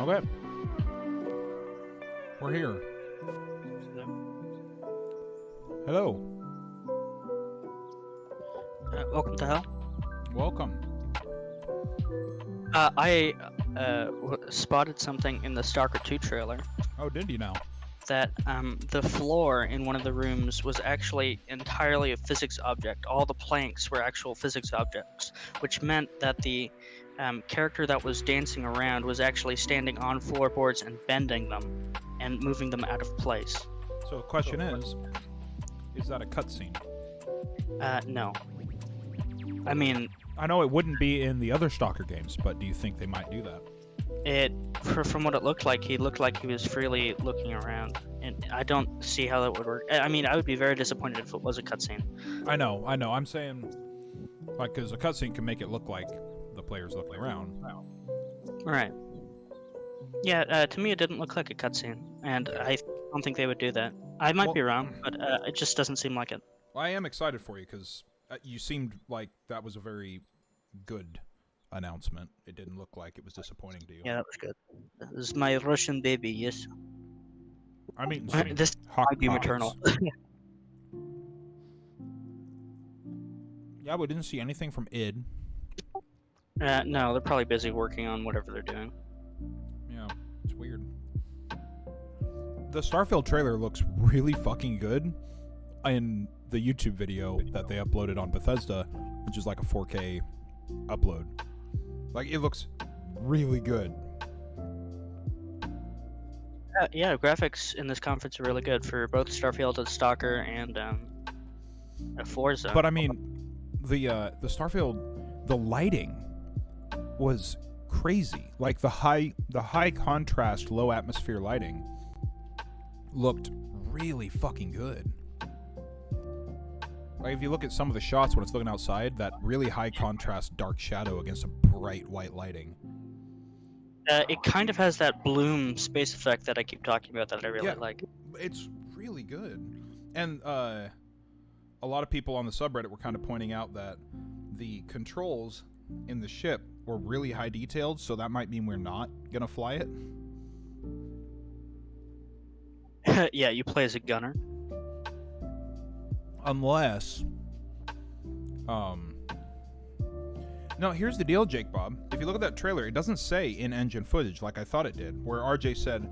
Okay. We're here. Hello. Welcome to hell. Welcome. I spotted something in the Stalker 2 trailer Oh, did you now? that the floor in one of the rooms was actually entirely a physics object. All the planks were actual physics objects, which meant that the character that was dancing around was actually standing on floorboards and bending them and moving them out of place. So the question is that a cutscene? No. I mean, I know it wouldn't be in the other Stalker games, but do you think they might do that? from what it looked like, he looked like he was freely looking around, and I don't see how that would work. I mean, I would be very disappointed if it was a cutscene. I know. I'm saying, like, because a cutscene can make it look like the player's looking around. Right. Yeah, to me it didn't look like a cutscene, and I don't think they would do that. I might be wrong, but it just doesn't seem like it. Well, I am excited for you, because you seemed like that was a very good announcement. It didn't look like it was disappointing to you. Yeah, that was good. This is my Russian baby, yes. I'm eating some This Hot might be Pockets. maternal. Yeah, we didn't see anything from id. No, they're probably busy working on whatever they're doing. Yeah, it's weird. The Starfield trailer looks really fucking good in the YouTube video that they uploaded on Bethesda, which is like a 4K upload. Like, it looks really good. Yeah, graphics in this conference are really good for both Starfield and Stalker and Forza. But I mean, the Starfield, the lighting was crazy. Like the high contrast, low atmosphere lighting looked really fucking good. Like, if you look at some of the shots when it's looking outside, that really high contrast dark shadow against a bright white lighting. It kind of has that bloom space effect that I keep talking about that I really like. It's really good. And a lot of people on the subreddit were kind of pointing out that the controls in the ship were really high detailed, so that might mean we're not going to fly it. Yeah, you play as a gunner. Unless... No, here's the deal, Jake Bob. If you look at that trailer, it doesn't say in-engine footage like I thought it did, where RJ said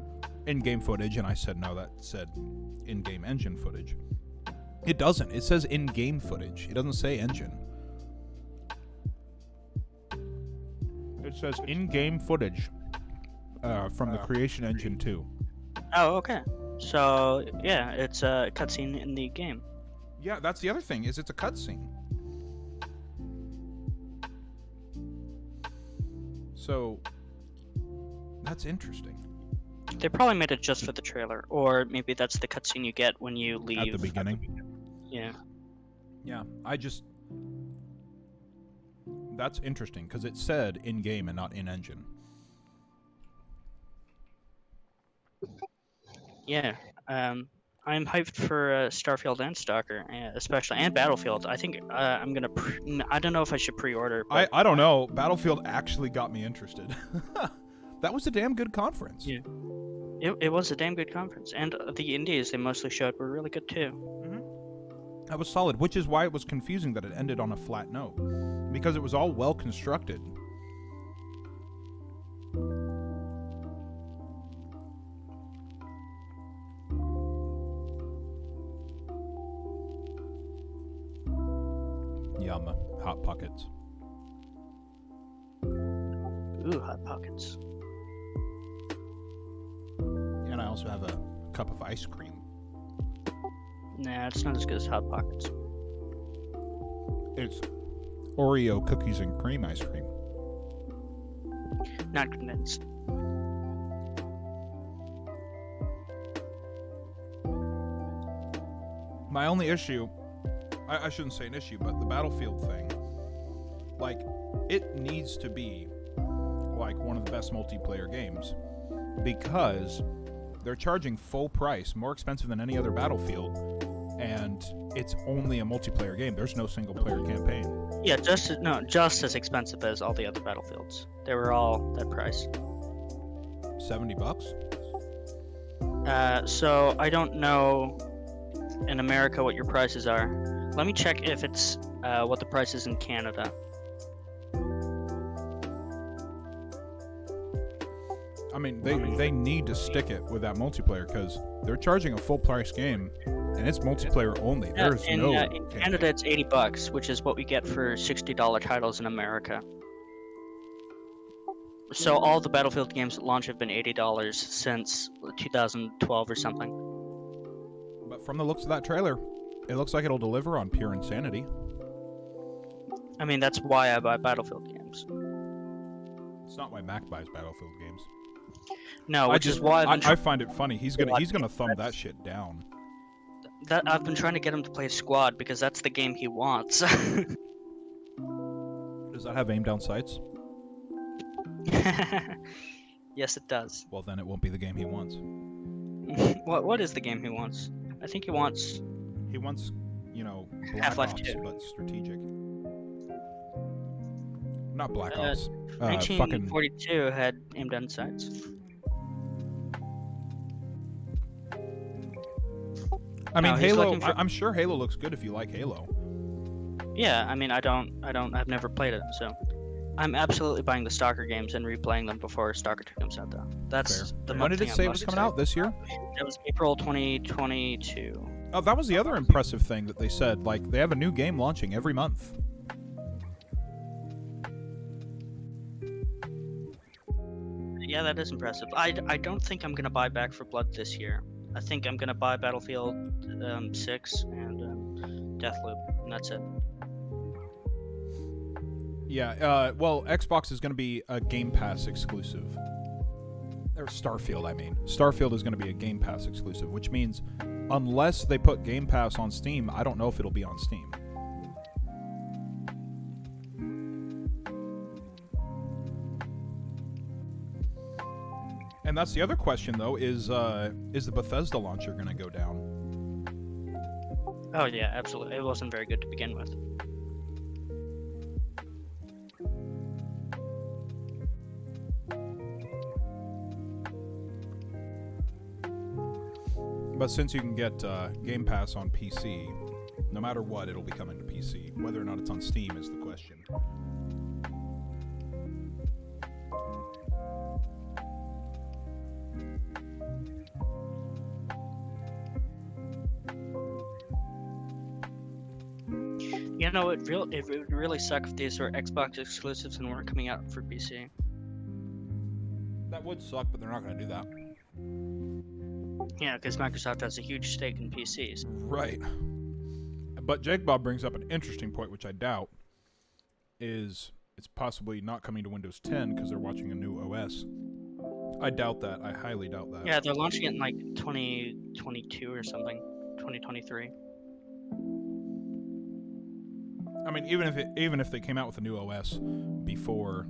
in-game footage, and I said no, that said in-game engine footage. It doesn't. It says in-game footage. It doesn't say engine. It says in-game footage from the Creation Engine 2. Oh, okay. So, yeah, it's a cutscene in the game. Yeah, that's the other thing, is it's a cutscene. So, that's interesting. They probably made it just for the trailer, or maybe that's the cutscene you get when you leave. At the beginning? Yeah. Yeah, that's interesting, because it said in-game and not in-engine. Yeah. I'm hyped for Starfield and Stalker, especially, and Battlefield. I think I'm gonna. I don't know if I should pre-order. But I don't know. Battlefield actually got me interested. That was a damn good conference. Yeah. It was a damn good conference, and the indies they mostly showed were really good too. Mm-hmm. That was solid, which is why it was confusing that it ended on a flat note, because it was all well constructed. Yum. Hot Pockets. Ooh, Hot Pockets. And I also have a cup of ice cream. Nah, it's not as good as Hot Pockets. It's Oreo cookies and cream ice cream. Not convinced. My only issue, I shouldn't say an issue, but the Battlefield thing, like, it needs to be like one of the best multiplayer games, because they're charging full price, more expensive than any other Battlefield, and it's only a multiplayer game. There's no single player campaign. Yeah, just as expensive as all the other Battlefields. They were all that price. $70? So I don't know in America what your prices are. Let me check if it's what the price is in Canada. I mean, they need to stick it with that multiplayer because they're charging a full price game, and it's multiplayer only. There's in no Canada, it's $80, which is what we get for $60 titles in America. So all the Battlefield games at launch have been $80 since 2012 or something. But from the looks of that trailer, it looks like it'll deliver on pure insanity. I mean, that's why I buy Battlefield games. It's not why Mac buys Battlefield games. No, which is why I find it funny. He's gonna thumb that shit down. That I've been trying to get him to play Squad because that's the game he wants. Does that have aim down sights? Yes, it does. Well, then it won't be the game he wants. What is the game he wants? I think he wants, Black Half-Life Ops, 2. but strategic. Not Black Ops. 1942 had aim down sights. I mean, No, he's Halo. looking for- I'm sure Halo looks good if you like Halo. Yeah, I mean, I've never played it, so I'm absolutely buying the Stalker games and replaying them before Stalker 2 comes out, though. That's Fair. the When did it thing say I'm it was most coming out? excited. This year? It was April 2022. Oh, that was the other impressive thing that they said. Like, they have a new game launching every month. Yeah, that is impressive. I don't think I'm gonna buy Back 4 Blood this year. I think I'm gonna buy Battlefield 6 and Deathloop, and that's it. Yeah, well, Xbox is going to be a Game Pass exclusive. Or Starfield, I mean. Starfield is going to be a Game Pass exclusive, which means unless they put Game Pass on Steam, I don't know if it'll be on Steam. And that's the other question, though, is the Bethesda launcher going to go down? Oh yeah, absolutely. It wasn't very good to begin with. But since you can get Game Pass on PC, no matter what, it'll be coming to PC. Whether or not it's on Steam is the question. You know, it would really suck if these were Xbox exclusives and weren't coming out for PC. That would suck, but they're not going to do that. Yeah, because Microsoft has a huge stake in PCs. Right. But Jake Bob brings up an interesting point, which I doubt, is it's possibly not coming to Windows 10 because they're watching a new OS. I doubt that. I highly doubt that. Yeah, they're launching it in like 2022 or something, 2023. I mean, even if they came out with a new OS before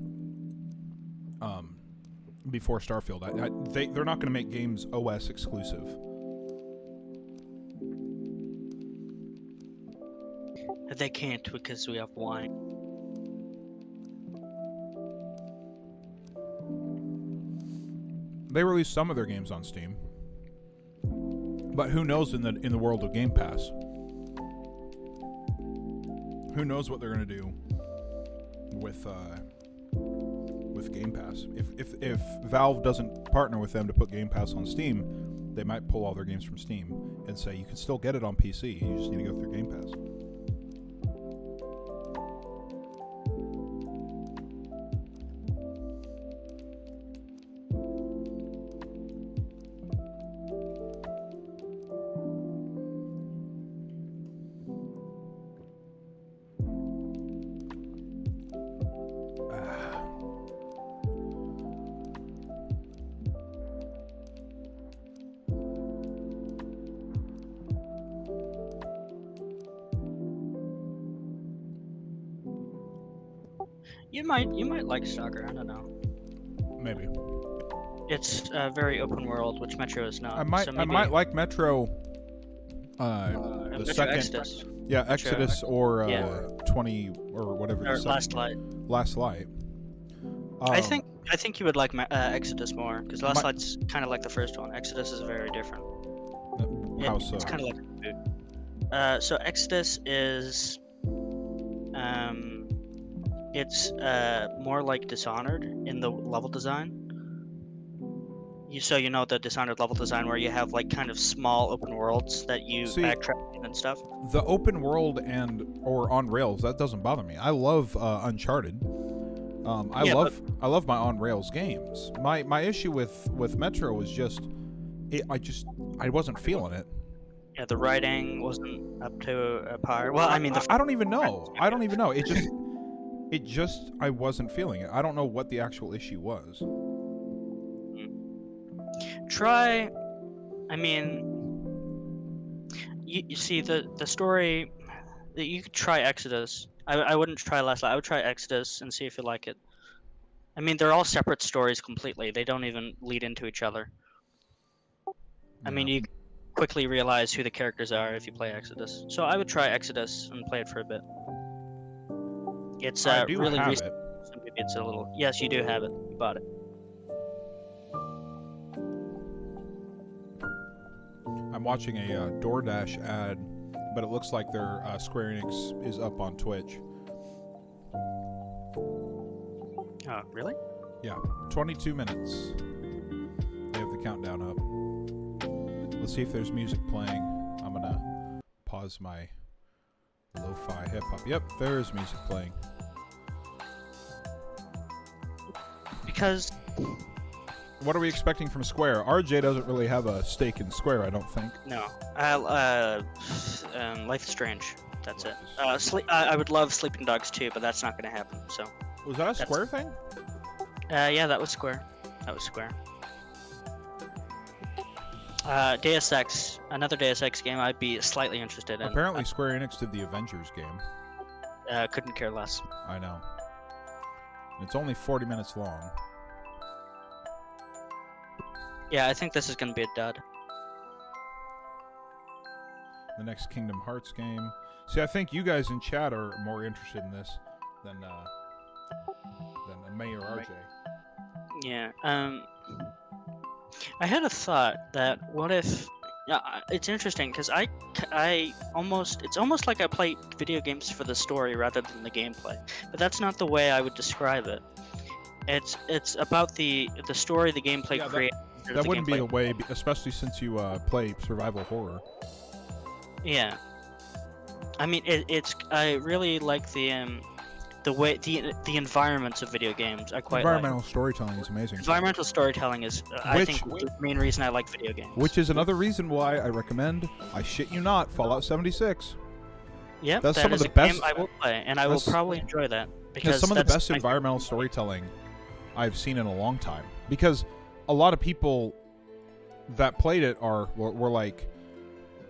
Starfield, they're not going to make games OS exclusive. They can't because we have wine. They released some of their games on Steam, but who knows in the world of Game Pass? Who knows what they're going to do with Game Pass? If Valve doesn't partner with them to put Game Pass on Steam, they might pull all their games from Steam and say you can still get it on PC. You just need to go through Game Pass. You might like Stalker. I don't know. Maybe. It's very open world, which Metro is not. I might so maybe, like Metro. The Metro second, Exodus. yeah, Exodus or yeah. 20 or whatever. Or the Last second- Light. Last Light. I think I think you would like Exodus more, because Last My- Light's kind of like the first one. Exodus is very different. How so? It's kind of like a reboot. So Exodus is, it's more like Dishonored in the level design. So you know the Dishonored level design where you have like kind of small open worlds that you See, backtrack in and stuff. The open world or on rails, that doesn't bother me. I love Uncharted. I Yeah, love my on rails games. My issue with Metro was just I wasn't feeling it. Yeah, the writing wasn't up to par. Well, I mean, I don't even know. I don't even know. It just I wasn't feeling it. I don't know what the actual issue was. try. I mean, you see the story. You could try Exodus. I wouldn't try Last Light. I would try Exodus and see if you like it. I mean, they're all separate stories completely. They don't even lead into each other. I mean, you quickly realize who the characters are if you play Exodus. So I would try Exodus and play it for a bit. It's I do really have recent, it. so maybe it's a little. Yes, you do have it. You bought it. I'm watching a DoorDash ad, but it looks like their Square Enix is up on Twitch. Oh, really? Yeah, 22 minutes. They have the countdown up. Let's see if there's music playing. I'm gonna pause my lo-fi hip-hop. Yep, there's music playing. Because What are we expecting from Square? RJ doesn't really have a stake in Square, I don't think. no, Life is Strange. That's it. I would love Sleeping Dogs too, but that's not going to happen. So. Was that a Square thing? Yeah, that was Square. That was Square. Deus Ex, another Deus Ex game I'd be slightly interested in. Apparently Square Enix did the Avengers game. Couldn't care less. I know. It's only 40 minutes long. Yeah, I think this is going to be a dud. The next Kingdom Hearts game. See, I think you guys in chat are more interested in this than May or RJ. Yeah. I had a thought that what if. Yeah, it's interesting because it's almost like I play video games for the story rather than the gameplay. But that's not the way I would describe it. It's about the story, the gameplay created. That wouldn't be the way, especially since you play survival horror. Yeah. I mean, I really like the way the environments of video games. I quite Environmental like. storytelling is amazing. Environmental storytelling is, I think, the main reason I like video games. Which is another reason why I recommend, I shit you not, Fallout 76. Yeah, that's that some of is the a best. game I will play, and I will probably enjoy that because that's some of the best environmental storytelling I've seen in a long time. Because a lot of people that played it were like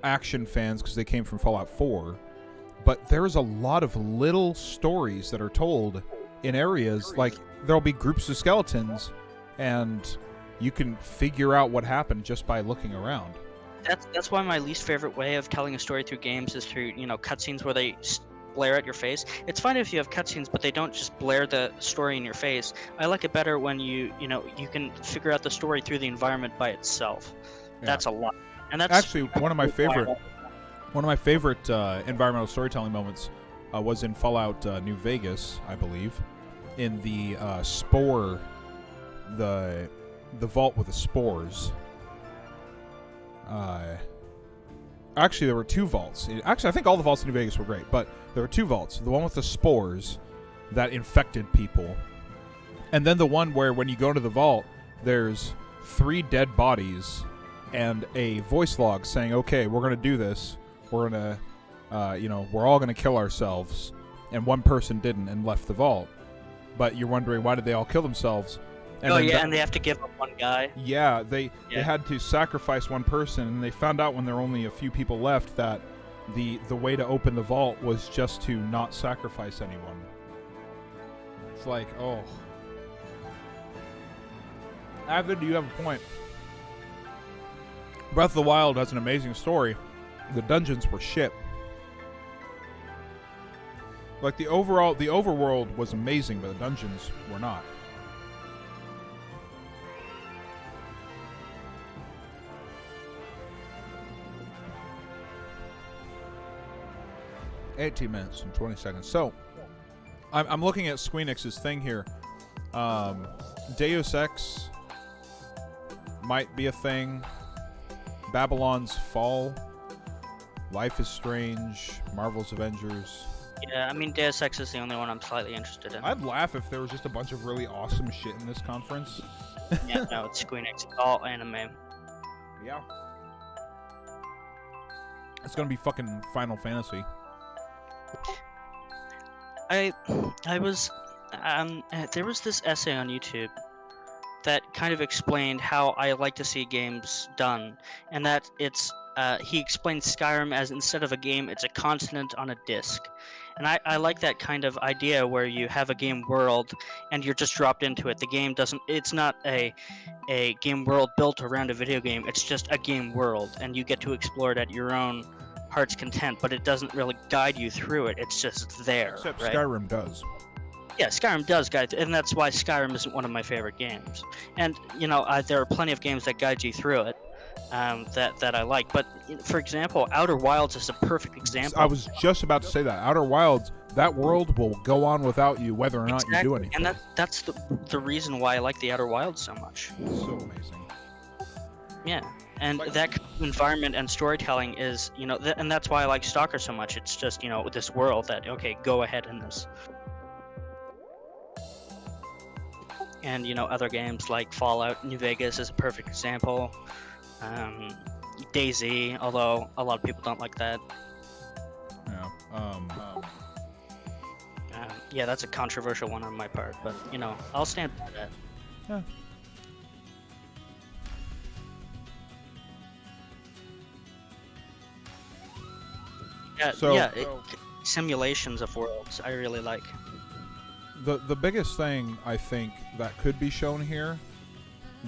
action fans because they came from Fallout 4. But there's a lot of little stories that are told in areas, like there'll be groups of skeletons, and you can figure out what happened just by looking around. That's why my least favorite way of telling a story through games is through cutscenes where they blare at your face. It's fine if you have cutscenes, but they don't just blare the story in your face. I like it better when you can figure out the story through the environment by itself. Yeah. That's a lot, and that's actually one of my favorite. One of my favorite environmental storytelling moments was in Fallout New Vegas, I believe, in the spore, the vault with the spores. Actually, there were two vaults. Actually, I think all the vaults in New Vegas were great, but there were two vaults. The one with the spores that infected people, and then the one where when you go into the vault, there's 3 dead bodies and a voice log saying, "Okay, we're going to do this. We're gonna, we're all gonna kill ourselves," and one person didn't and left the vault. But you're wondering, why did they all kill themselves? And and they have to give up one guy. Yeah, they had to sacrifice one person, and they found out when there were only a few people left that the way to open the vault was just to not sacrifice anyone. It's like, oh, Avid, you have a point. Breath of the Wild has an amazing story. The dungeons were shit. Like the overworld was amazing, but the dungeons were not. 18 minutes and 20 seconds. So, I'm looking at Squeenix's thing here. Deus Ex might be a thing. Babylon's Fall. Life is Strange. Marvel's Avengers. Yeah, I mean, Deus Ex is the only one I'm slightly interested in. I'd laugh if there was just a bunch of really awesome shit in this conference. Yeah, no, it's Squeenix. It's all anime. Yeah. It's gonna be fucking Final Fantasy. I was there was this essay on YouTube that kind of explained how I like to see games done, and that it's he explained Skyrim as instead of a game, it's a continent on a disc. And I like that kind of idea where you have a game world and you're just dropped into it. The game doesn't, it's not a game world built around a video game, it's just a game world, and you get to explore it at your own heart's content, but it doesn't really guide you through it, it's just there. Except right? Skyrim does. Yeah, Skyrim does guide, and that's why Skyrim isn't one of my favorite games. And, you know, there are plenty of games that guide you through it. That I like, but for example, Outer Wilds is a perfect example. I was just about to say that. Outer Wilds, that world will go on without you, whether or not you do anything. And that's the reason why I like the Outer Wilds so much. So amazing. Yeah, and that kind of environment and storytelling is, you know, and that's why I like Stalker so much. It's just, you know, this world that, okay, go ahead in this. And, you know, other games like Fallout New Vegas is a perfect example. DayZ, although a lot of people don't like that. Yeah. Yeah, that's a controversial one on my part, but you know, I'll stand by that. Yeah. Yeah, So- yeah, simulations of worlds I really like. The biggest thing I think that could be shown here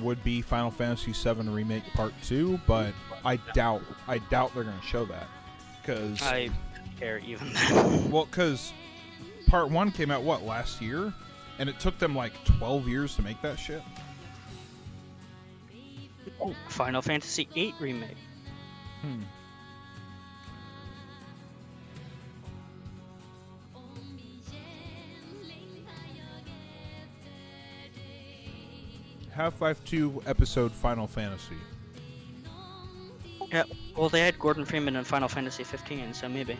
would be Final Fantasy VII Remake Part 2, but I doubt they're going to show that. Because I don't care even then. well, because Part 1 came out, what, last year? And it took them like 12 years to make that shit? Final Fantasy VIII Remake. Half-Life 2 episode Final Fantasy. Yeah, well, they had Gordon Freeman in Final Fantasy 15, so maybe.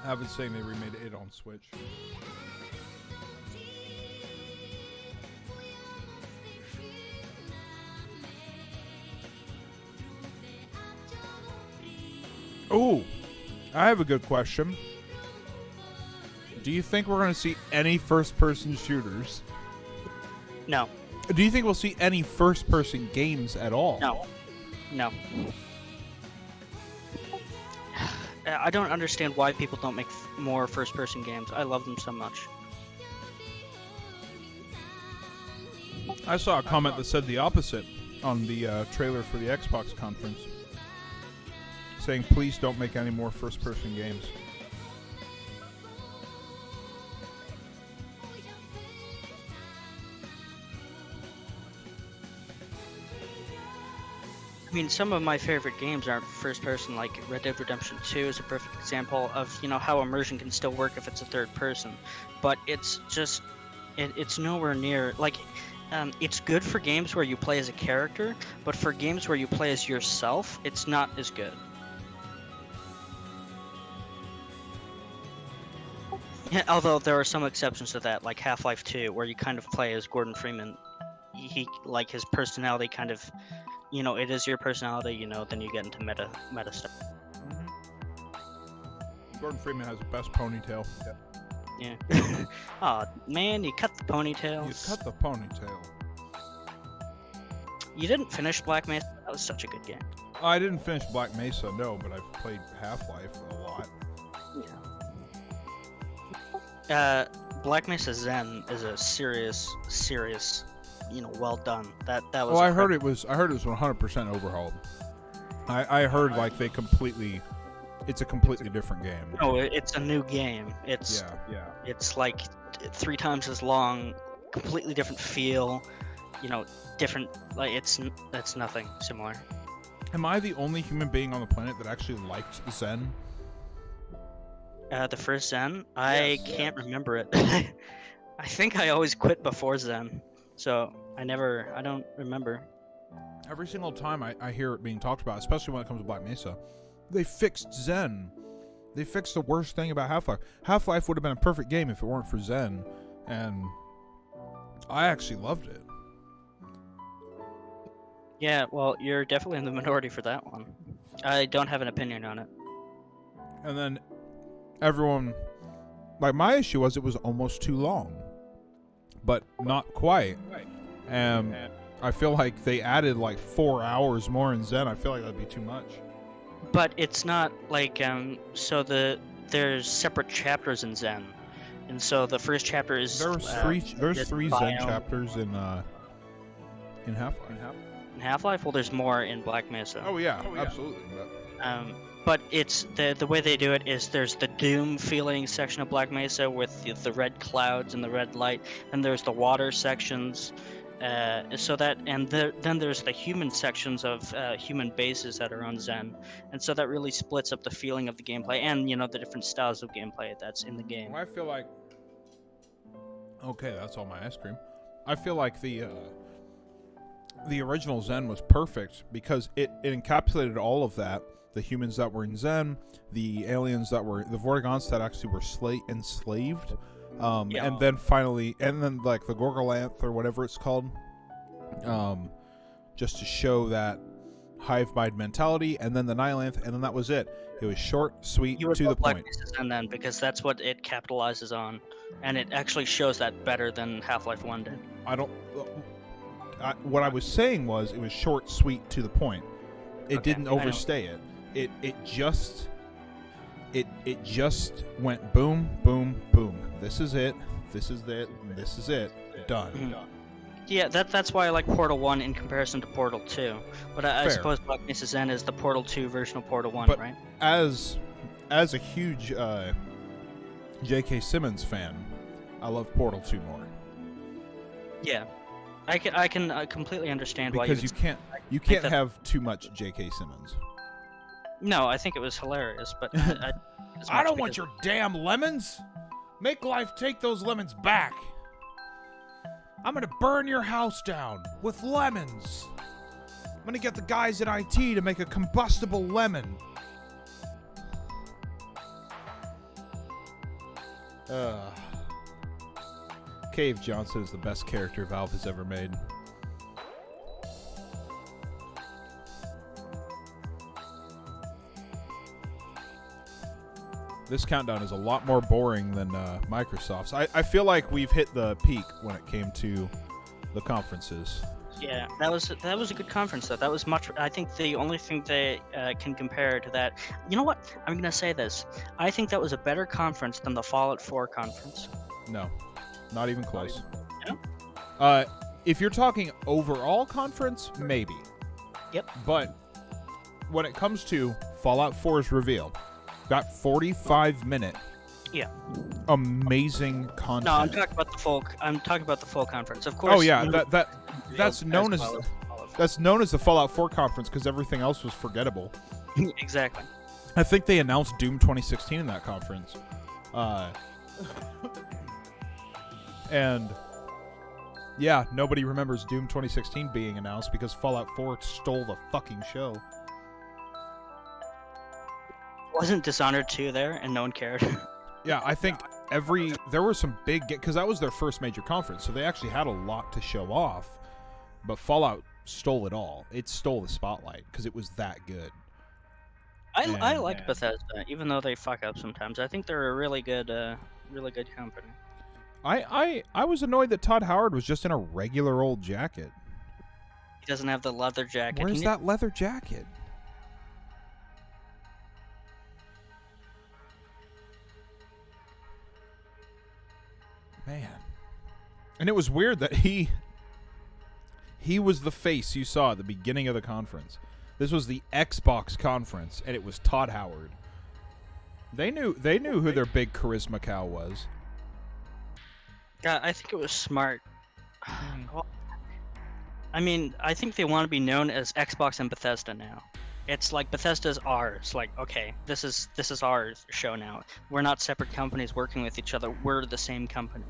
I've been saying they remade it on Switch. Ooh, I have a good question. Do you think we're going to see any first-person shooters? No. Do you think we'll see any first-person games at all? No. No. I don't understand why people don't make more first-person games. I love them so much. I saw a comment that said the opposite on the trailer for the Xbox conference, saying please don't make any more first-person games. I mean, some of my favorite games aren't first person, like Red Dead Redemption 2 is a perfect example of, you know, how immersion can still work if it's a third person. But it's just, it's nowhere near, like, it's good for games where you play as a character, but for games where you play as yourself, it's not as good. Yeah, although there are some exceptions to that, like Half-Life 2, where you kind of play as Gordon Freeman. He like, his personality kind of, you know, it is your personality, you know, then you get into meta stuff. Gordon Freeman has the best ponytail. Yeah. Aw, man, you cut the ponytails. You cut the ponytail. You didn't finish Black Mesa? That was such a good game. I didn't finish Black Mesa, no, but I've played Half-Life a lot. Yeah. Black Mesa Zen is a serious, you know, well done. That was. Well, I heard it was 100% overhauled. I heard like they completely it's a completely different game. No, it's a new game. It's like 3 times as long, completely different feel, different. Like it's nothing similar. Am I the only human being on the planet that actually liked Zen? The first Zen, I can't remember it. I think I always quit before Zen, so I don't remember. Every single time I hear it being talked about, especially when it comes to Black Mesa, they fixed Zen. They fixed the worst thing about Half-Life. Half-Life would have been a perfect game if it weren't for Zen, and I actually loved it. Yeah, well, you're definitely in the minority for that one. I don't have an opinion on it. And then everyone, like, my issue was it was almost too long, but not quite. And I feel like they added like 4 hours more in Zen. I feel like that'd be too much. But it's not like there's separate chapters in Zen, and so the first chapter is there's three Zen chapters in Half-Life. In Half-Life, well, there's more in Black Mesa. Oh yeah, absolutely. But it's the way they do it is there's the doom feeling section of Black Mesa with the red clouds and the red light, and there's the water sections. Then there's the human sections of human bases that are on Zen, and so that really splits up the feeling of the gameplay and the different styles of gameplay that's in the game. Well, I feel like that's all my ice cream. I feel like the original Zen was perfect because it encapsulated all of that. The humans that were in Zen, the aliens that were the Vortigaunts that actually were enslaved. And then finally, like the Gorgolanth or whatever it's called, just to show that hive mind mentality, and then the Nihilanth, and then that was it. It was short, sweet, to the point. And then because that's what it capitalizes on, and it actually shows that better than Half-Life 1 did. What I was saying was it was short, sweet, to the point. It didn't overstay it. It just went boom, boom, boom. This is it. This is it. This is it. Done. Mm-hmm. Yeah, that's why I like Portal 1 in comparison to Portal 2. But I suppose Black Mesa Zen is the Portal 2 version of Portal 1, right? As a huge J.K. Simmons fan, I love Portal 2 more. Yeah, I can completely understand why. Because you can't have too much J.K. Simmons. No, I think it was hilarious, but I don't want your damn lemons. Make life take those lemons back. I'm gonna burn your house down with lemons. I'm gonna get the guys at IT to make a combustible lemon. Cave Johnson is the best character Valve has ever made. This countdown is a lot more boring than Microsoft's. I feel like we've hit the peak when it came to the conferences. Yeah, that was a good conference though. That was much. I think the only thing they can compare to that. You know what? I'm gonna say this. I think that was a better conference than the Fallout 4 conference. No, not even close. Yeah. If you're talking overall conference, maybe. Yep. But when it comes to Fallout 4's reveal, that 45-minute, amazing content. No, I'm talking about the full. I'm talking about the full conference, of course. Oh yeah, that's known as the Fallout 4 conference because everything else was forgettable. Exactly. I think they announced Doom 2016 in that conference, and yeah, nobody remembers Doom 2016 being announced because Fallout 4 stole the fucking show. Wasn't Dishonored 2 there and no one cared? Yeah, I think there were some big, because that was their first major conference, so they actually had a lot to show off, but Fallout stole it all. It stole the spotlight because it was that good. I like Bethesda, even though they fuck up sometimes. I think they're a really good company. I was annoyed that Todd Howard was just in a regular old jacket. He doesn't have the leather jacket. Where's that leather jacket? Man. And it was weird that he was the face you saw at the beginning of the conference. This was the Xbox conference, and it was Todd Howard. They knew who their big charisma cow was. Yeah, I think it was smart. Well, I mean, I think they want to be known as Xbox and Bethesda now. It's like Bethesda's ours. Like, okay, this is our show now. We're not separate companies working with each other. We're the same company,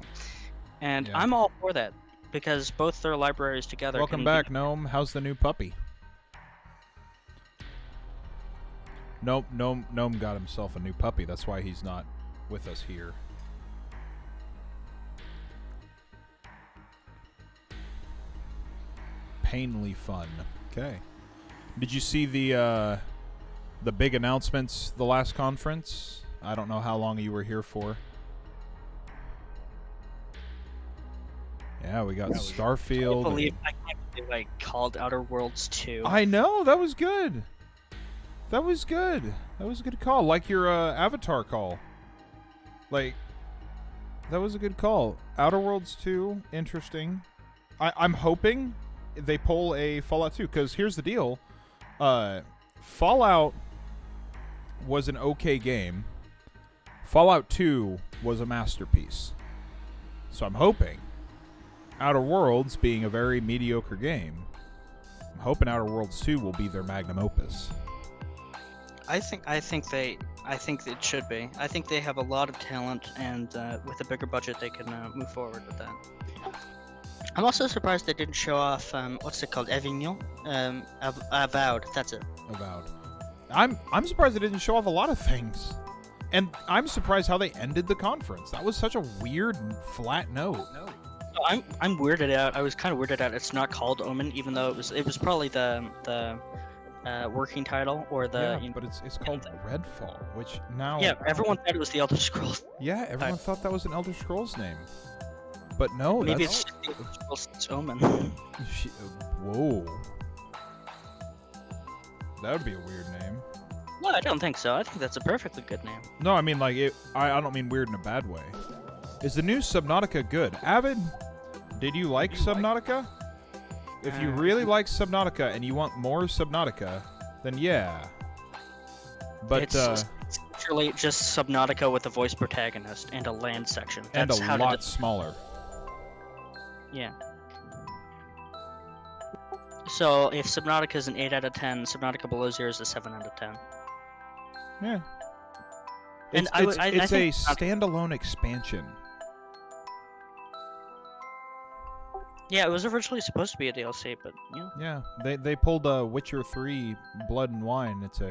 and Yeah. I'm all for that because both their libraries together. Welcome can back, be... Gnome. How's the new puppy? Nope, Gnome got himself a new puppy. That's why he's not with us here. Painfully fun. Okay. Did you see the big announcements the last conference? I don't know how long you were here for. Yeah, we got Starfield. I can't believe I called Outer Worlds 2. I know, that was good. That was good. That was a good call. Like your Avatar call. Like, that was a good call. Outer Worlds 2, interesting. I'm hoping they pull a Fallout 2, because here's the deal. Fallout was an okay game. Fallout 2 was a masterpiece. So I'm hoping Outer Worlds, being a very mediocre game, I'm hoping Outer Worlds 2 will be their magnum opus. I think it should be. I think they have a lot of talent, and with a bigger budget, they can move forward with that. I'm also surprised they didn't show off what's it called, Avignon, Avowed. That's it. Avowed. I'm surprised they didn't show off a lot of things, and I'm surprised how they ended the conference. That was such a weird, flat note. I'm weirded out. I was kind of weirded out. It's not called Omen, even though it was probably the working title or the. Yeah, but it's called Redfall, which now. Yeah, everyone thought it was the Elder Scrolls. Yeah, everyone thought that was an Elder Scrolls name, but no, maybe that's... it's the Elder Scrolls Omen. Whoa, that would be a weird name. No, I don't think so. I think that's a perfectly good name. No, I mean like I don't mean weird in a bad way. Is the new Subnautica good? Avid, did you like Subnautica? If you really like Subnautica and you want more Subnautica, then yeah. But it's literally just Subnautica with a voice protagonist and a land section. That's and a lot smaller. Yeah. So if Subnautica is an 8 out of 10, Subnautica Below Zero is a 7 out of 10. Yeah. And it's a standalone expansion. Yeah, it was originally supposed to be a DLC, but yeah. Yeah, they pulled Witcher 3 Blood and Wine. It's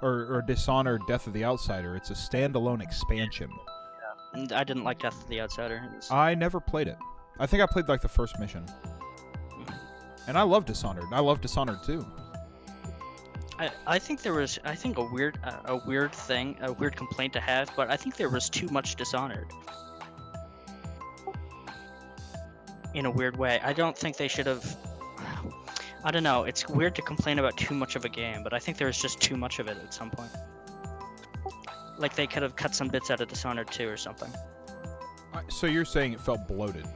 or Dishonored Death of the Outsider. It's a standalone expansion. Yeah. I didn't like Death of the Outsider. I never played it. I think I played like the first mission. And I love Dishonored. I love Dishonored too. I think there was a weird complaint to have, but I think there was too much Dishonored. In a weird way. I don't think they should have... I don't know, it's weird to complain about too much of a game, but I think there was just too much of it at some point. Like they could have cut some bits out of Dishonored 2 or something. So you're saying it felt bloated?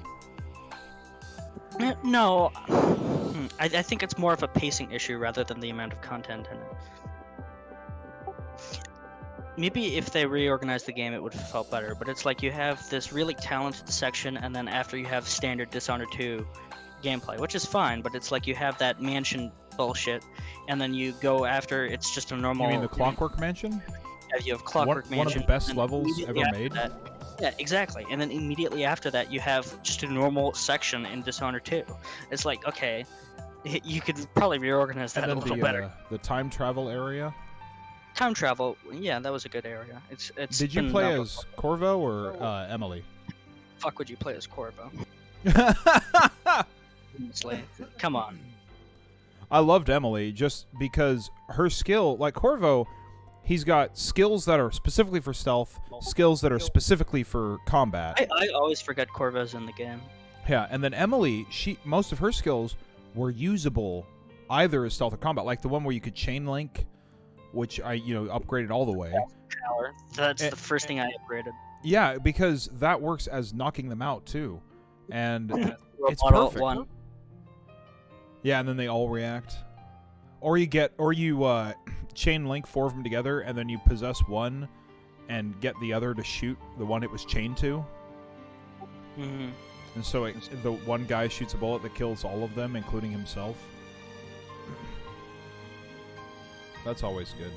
No. I think it's more of a pacing issue rather than the amount of content in it. Maybe if they reorganized the game, it would have felt better. But it's like you have this really talented section, and then after you have standard Dishonored 2 gameplay, which is fine. But it's like you have that mansion bullshit, and then you go after it's just a normal. You mean the Clockwork Mansion? Yeah, you have Clockwork Mansion. One of the best levels ever made. Yeah, exactly. And then immediately after that, you have just a normal section in Dishonored 2. It's like, okay, you could probably reorganize that a little better. The time travel area. Time travel, yeah, that was a good area. It's. Did you play as Corvo or Emily? Fuck, would you play as Corvo? Honestly, come on. I loved Emily just because her skill, like Corvo, he's got skills that are specifically for stealth, skills that are specifically for combat. I always forget Corvo's in the game. Yeah, and then Emily, most of her skills were usable either as stealth or combat, like the one where you could chain link, which I upgraded all the way. That's the first thing I upgraded. Yeah, because that works as knocking them out too, and it's Robot perfect. One. Yeah, and then they all react, or you chain link 4 of them together, and then you possess one, and get the other to shoot the one it was chained to. Mm-hmm. And so the one guy shoots a bullet that kills all of them, including himself. That's always good.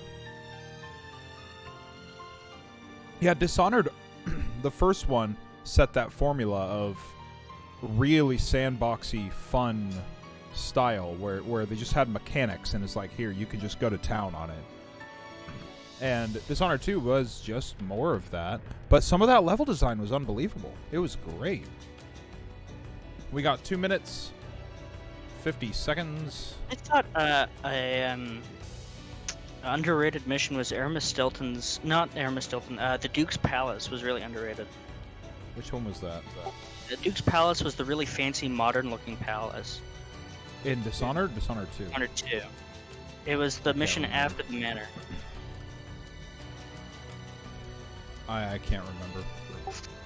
Yeah, Dishonored, the first one, set that formula of really sandboxy, fun style where they just had mechanics and it's like, here, you can just go to town on it. And Dishonored 2 was just more of that. But some of that level design was unbelievable. It was great. We got 2 minutes, 50 seconds. I thought underrated mission was Aramis Stilton's, not Aramis Stilton, the Duke's Palace was really underrated. Which one was that? The Duke's Palace was the really fancy, modern-looking palace. In Dishonored? Dishonored 2. Dishonored 2. It was the mission after the manor. I can't remember.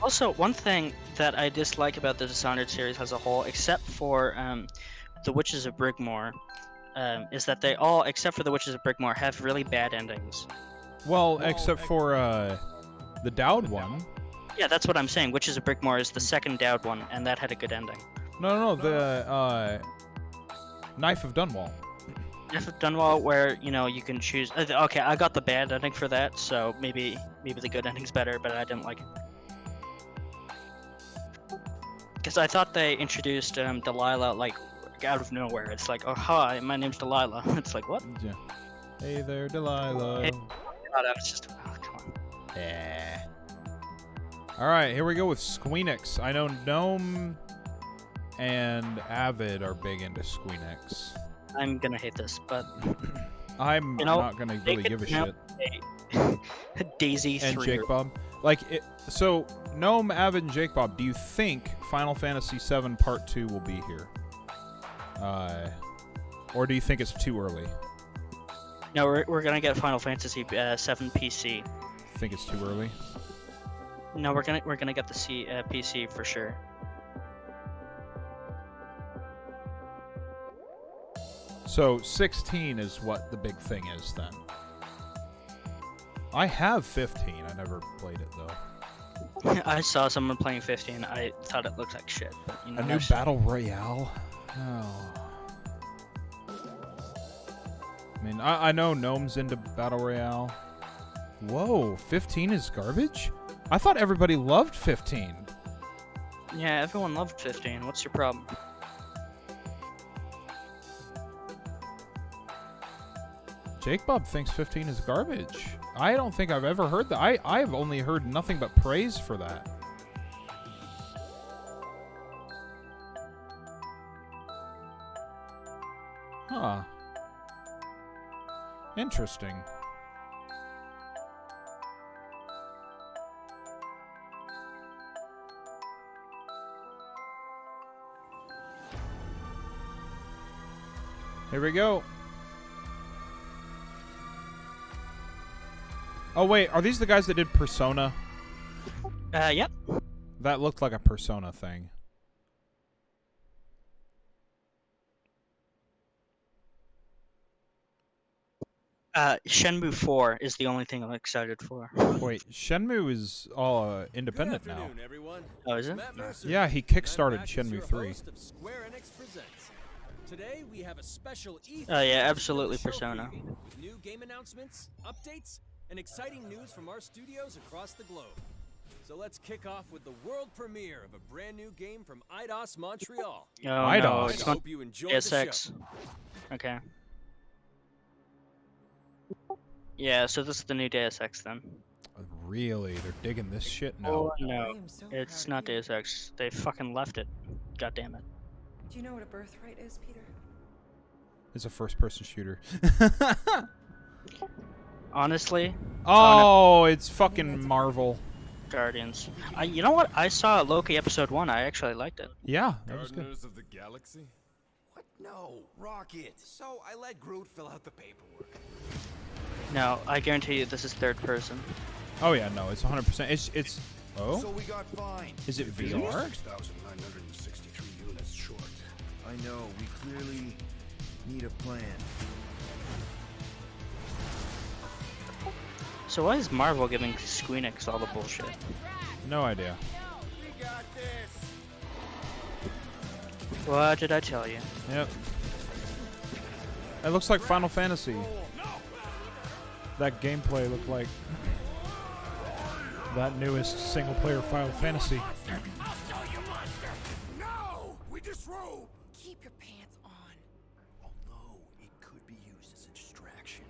Also, one thing that I dislike about the Dishonored series as a whole, except for the Witches of Brigmore, is that they all, except for the Witches of Brigmore, have really bad endings. Well, except for the Dowd one. Yeah, that's what I'm saying. Witches of Brigmore is the second Dowd one, and that had a good ending. No, the Knife of Dunwall. Knife of Dunwall, where you can choose. Okay, I got the bad ending for that, so maybe the good ending's better, but I didn't like it. Because I thought they introduced Delilah like out of nowhere. It's like, oh hi, my name's Delilah. It's like, what? Yeah. Hey there, Delilah. Hey. God, I was just, oh, come on. Yeah. All right, here we go with Squeenix. I know Gnome and Avid are big into Squeenix. I'm gonna hate this, but I'm not gonna really give a shit. Daisy and 3. Jake Bob. So Gnome, Avid, and Jake Bob, do you think Final Fantasy VII Part 2 will be here? Or do you think it's too early? No, we're gonna get Final Fantasy 7 PC. Think it's too early? No, we're gonna get the PC for sure. So 16 is what the big thing is then. I have 15. I never played it though. I saw someone playing 15. I thought it looked like shit. But, a new battle royale. Oh. I mean, I know Gnome's into battle royale. Whoa, 15 is garbage? I thought everybody loved 15. Yeah, everyone loved 15. What's your problem? Jake Bob thinks 15 is garbage. I don't think I've ever heard that. I've only heard nothing but praise for that. Huh. Interesting. Here we go. Oh wait, are these the guys that did Persona? Yep. That looked like a Persona thing. Shenmue 4 is the only thing I'm excited for. Wait, Shenmue is all independent now. Everyone. Oh, is it? Yeah, he kickstarted Shenmue 3. Today we have a special Oh yeah, absolutely Persona. With new game announcements, updates, and exciting news from our studios across the globe. So let's kick off with the world premiere of a brand new game from Eidos Montreal. Oh Eidos. no, I it's on hope you enjoyed DSX. the show. Okay. Yeah, so this is the new Deus Ex then. Really? They're digging this shit now? Oh no, it's not Deus Ex. They fucking left it. God damn it. Do you know what a birthright is, Peter? It's a first-person shooter. Honestly. Oh, it's fucking Marvel. Guardians. You know what? I saw Loki episode 1. I actually liked it. Yeah, that was good. Gardeners of the Galaxy? What? No, Rocket. So I let Groot fill out the paperwork. No, I guarantee you this is third person. Oh yeah, no, it's 100%. It's. Oh. So we got fined. Is it VR? 6,963 units short. I know, we clearly need a plan. So why is Marvel giving Squeenix all the bullshit? No idea. What did I tell you? Yep. It looks like Final Fantasy. That gameplay looked like that newest single-player Final Fantasy. No! We disrobe! Keep your pants on. Although it could be used as a distraction.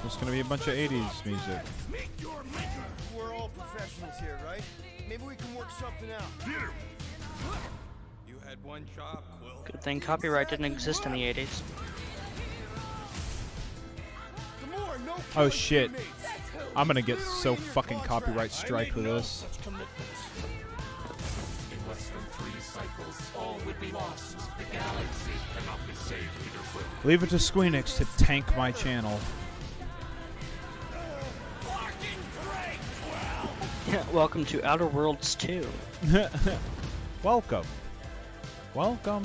There's gonna be a bunch of 80s music. Meet your maker! We're all professionals here, right? Maybe we can work something out. You had one job, Quill. Good thing copyright didn't exist in the 80s. Gamora, no Oh killing shit. teammates. I'm gonna get so fucking copyright strike for this. In less than 3 cycles, all would be lost. The galaxy cannot be saved either quill. Leave it to Squeenix to tank my channel. Welcome to Outer Worlds 2. Welcome. Welcome.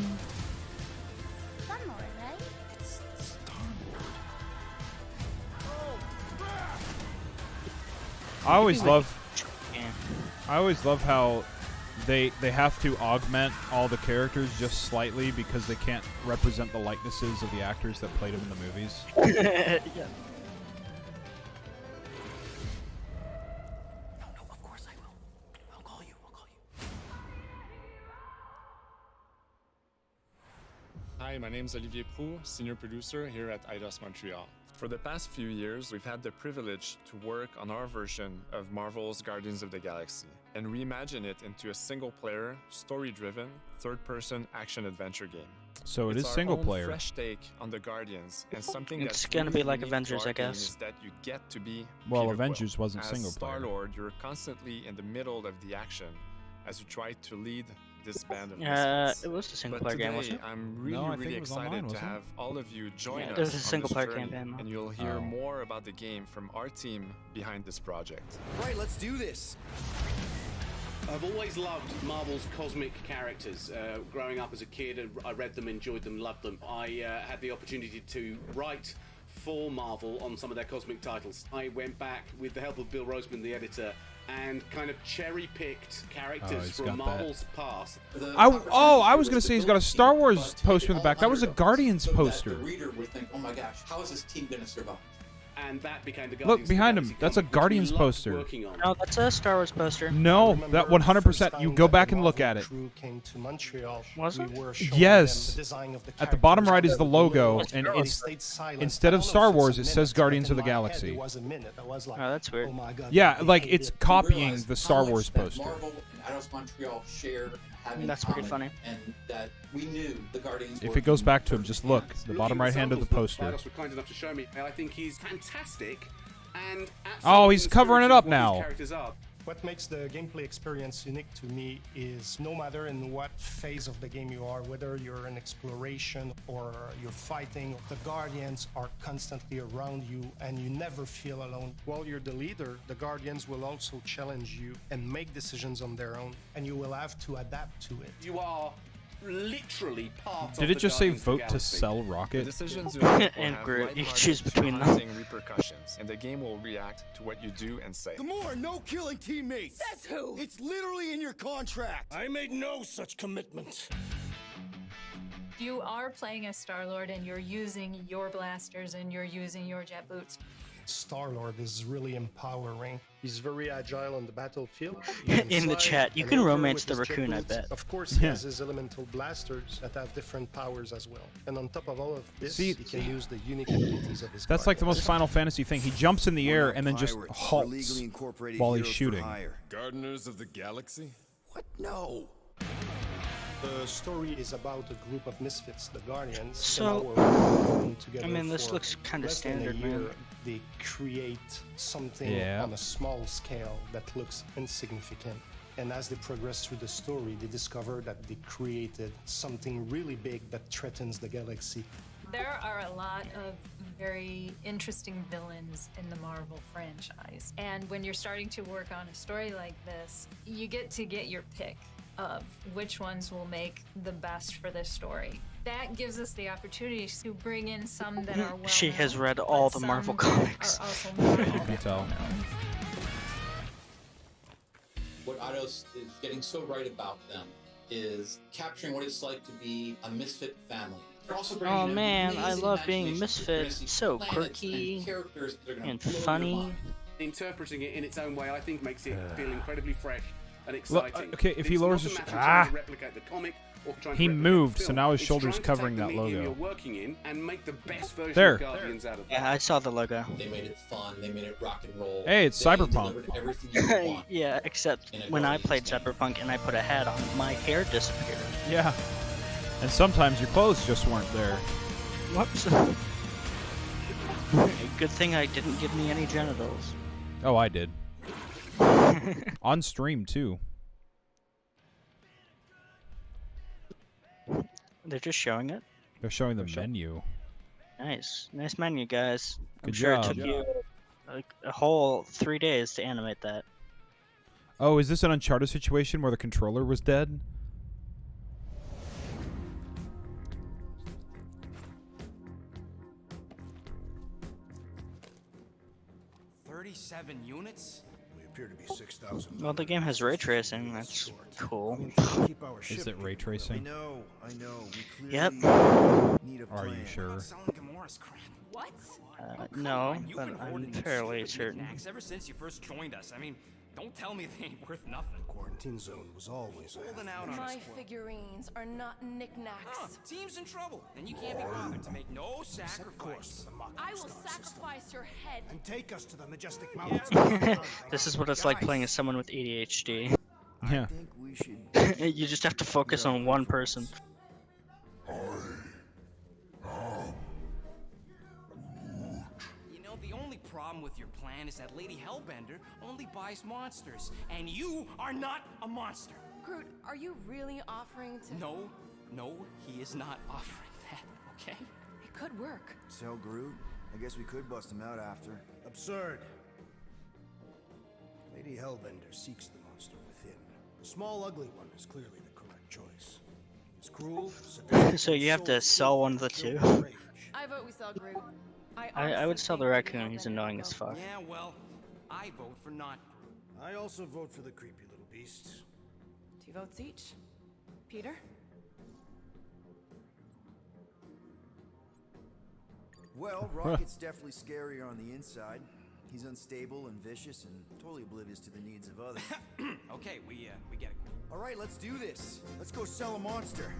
I always love Yeah. how they have to augment all the characters just slightly because they can't represent the likenesses of the actors that played them in the movies. Yeah. No, of course I will. I'll call you. Hi, my name is Olivier Proux, senior producer here at Eidos Montreal. For the past few years, we've had the privilege to work on our version of Marvel's Guardians of the Galaxy and reimagine it into a single-player, story-driven, third-person action-adventure game. So it It's is our single own player. fresh take on the Guardians, and something It's that's gonna really be like unique to Avengers, our I game guess. is that you get to be Well, Peter Avengers Quill. wasn't As single player. Star-Lord, you're constantly in the middle of the action as you try to lead this band of misfits. It was a single But player today, game, wasn't it? I'm really, No, I think really it was excited online, to wasn't it? have all of you join Yeah, us it was a on single this player journey, campaign, though. and you'll hear Oh. more about the game from our team behind this project. Right, let's do this. I've always loved Marvel's cosmic characters. Growing up as a kid, I read them, enjoyed them, loved them. I had the opportunity to write for Marvel on some of their cosmic titles. I went back with the help of Bill Roseman, the editor, and kind of cherry-picked Oh, characters he's from got that. Marvel's past. I was gonna say he's got a Star Wars poster in the back. That was a Guardians poster. The reader would think, oh my gosh, how is this team going to survive? And that became the Look Guardians of the behind him. Galaxy That's a comic, which we Guardians loved poster. working on. No, that's a Star Wars poster. No, that 100%. You go back and look at it. Came to Montreal, Was it? we were showing Yes. them the design of the At the bottom right is the characters. logo, and It it's, stayed silent. instead I of don't know Star if it's Wars, a it minute, says but Guardians in of the my head, Galaxy. It was a minute. I was like, Oh, that's weird. oh my God, Yeah, they like hated it's it. copying Realize the how Star much Wars that poster. Marvel and Eidos Montreal share have in That's pretty common, funny. and that we knew the Guardians. If were it goes in back to him, perfect just look. hands. The bottom right hand of the Samples that poster. Eidos were kind enough to show me. I think he's fantastic. And Oh, he's covering it up now. Characters are. What makes the gameplay experience unique to me is no matter in what phase of the game you are, whether you're in exploration or you're fighting, the Guardians are constantly around you and you never feel alone. While you're the leader, the Guardians will also challenge you and make decisions on their own, and you will have to adapt to it. You are literally part of Did it the just say Guardians of the vote to Galaxy. sell The Rocket? decisions you make will And have Groot, you lighthearted, choose between them. traumatizing repercussions, and the game will react to what you do and say. Gamora, no killing teammates. Says who? It's literally in your contract. I made no such commitment. You are playing as Star-Lord and you're using your blasters and you're using your jet boots. Star-Lord is really empowering. He's very agile on the battlefield. In the chat, you can romance the raccoon, I bet. Of course, he has his elemental blasters that have different powers as well. And on top of all of this, See, he can use the unique abilities of his That's like the most Guardians. Final Fantasy thing. He jumps in the air and then just halts while he's shooting. Gardeners of the Galaxy? What? No. The story is about a group of misfits, the Guardians. So, and now we're working together I mean, this for looks kinda less than a standard, year. man. They create something Yeah. on a small scale that looks insignificant. And as they progress through the story, they discover that they created something really big that threatens the galaxy. There are a lot of very interesting villains in the Marvel franchise. And when you're starting to work on a story like this, you get to get your pick of which ones will make the best for this story. That gives us the opportunity to bring in some that are well She known, has read but all the some Marvel that comics. Are also not all You can that tell. well known. What Eidos is getting so right about them is capturing what it's like to be a misfit family. They're also bringing Oh in man, I amazing love being imagination. You're gonna misfit. see So planets quirky and characters that are gonna and blow your funny. mind. Interpreting it in its own way, I think, makes it feel incredibly fresh and exciting. Okay, if he It's lowers not his a matter of trying to replicate the comic or trying to he replicate moved, the so film. now his It's shoulder's trying to covering take the that medium logo. You're working in and make the best version There. of Guardians out of that. Yeah, I saw the logo. They made it fun. They made it rock and roll. Hey, it's They Cyberpunk. delivered everything you want. Yeah, except when I played Cyberpunk and I put a hat on, my hair disappeared. Yeah. And sometimes your clothes just weren't there. Whoops. Good thing I didn't give me any genitals. Oh, I did. On stream, too. They're just showing it? They're showing the menu. Nice. Nice menu, guys. I'm Good sure job. it took you a whole 3 days to animate that. Oh, is this an Uncharted situation where the controller was dead? $37 units? We appear to be 6,000. Well, the game has ray tracing. That's cool. Is it ray tracing? I know. We Yep. need a Are you plan. sure? What? No, but I'm fairly certain. Ever since you first joined us. I mean, don't tell me they ain't worth nothing. Quarantine zone was always holding out on My us. figurines are not knickknacks. Team's in trouble, and you can't be bothered to make no sacrifice. I will sacrifice your head. And take us to the majestic mountains. This is what it's like playing as someone with ADHD. Yeah. You just have to focus on one person. You know, the only problem with your plan is that Lady Hellbender only buys monsters, and you are not a monster. Groot, are you really offering to... No, he is not offering that, okay? It could work. So, Groot, I guess we could bust him out after. Absurd. Lady Hellbender seeks the monster within. The small, ugly one is clearly the correct choice. He's cruel, sadistic, So you have to sell one of the two? I vote we sell Groot. I would sell the raccoon. He's annoying as fuck. Yeah, well, I vote for not Groot. I also vote for the creepy little beast. 2 votes each. Peter? Well, Rocket's definitely scarier on the inside. He's unstable and vicious and totally oblivious to the needs of others. Okay, we get it. All right, let's do this. Let's go sell a monster.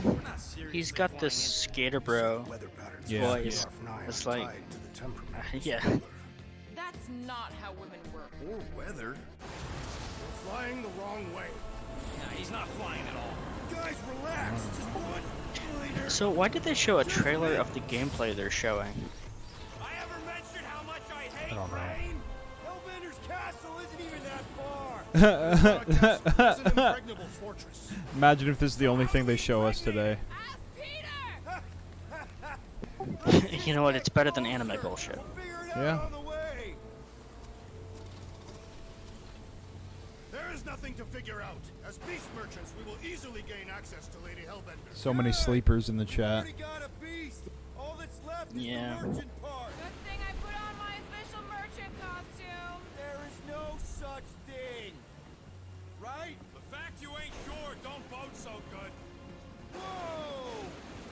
We're not serious. He's got this skater bro voice. It's like, yeah. That's not how women work. Or weather. We're flying the wrong way. Nah, he's not flying at all. Guys, relax. Just one glider. So why did they show a trailer of the gameplay they're showing? I ever mentioned how much I hate I don't know. rain? Hellbender's castle isn't even that far. It's an impregnable fortress. Imagine if this is the only thing they show us today. You know what? It's better than anime bullshit. Yeah. There is nothing to figure out. As beast merchants, we will easily gain access to Lady Hellbender. So many sleepers in the chat. We got a beast. All that's left is Yeah. the merchant part. Good thing I put on my official merchant costume. There is no such thing. Right? The fact you ain't sure don't bode so good. Whoa!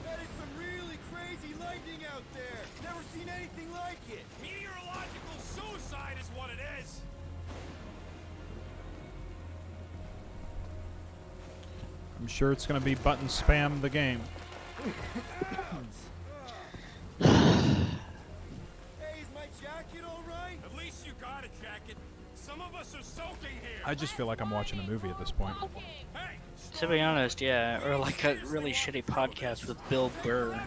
That is some really crazy lightning out there. Never seen anything like it. Meteorological suicide is what it is. I'm sure it's going to be button spam the game. Hey, is my jacket all right? At least you got a jacket. Some of us are soaking here. I just feel like I'm watching a movie at this point. Hey, To be honest, yeah, or like a really shitty podcast with Bill Burr.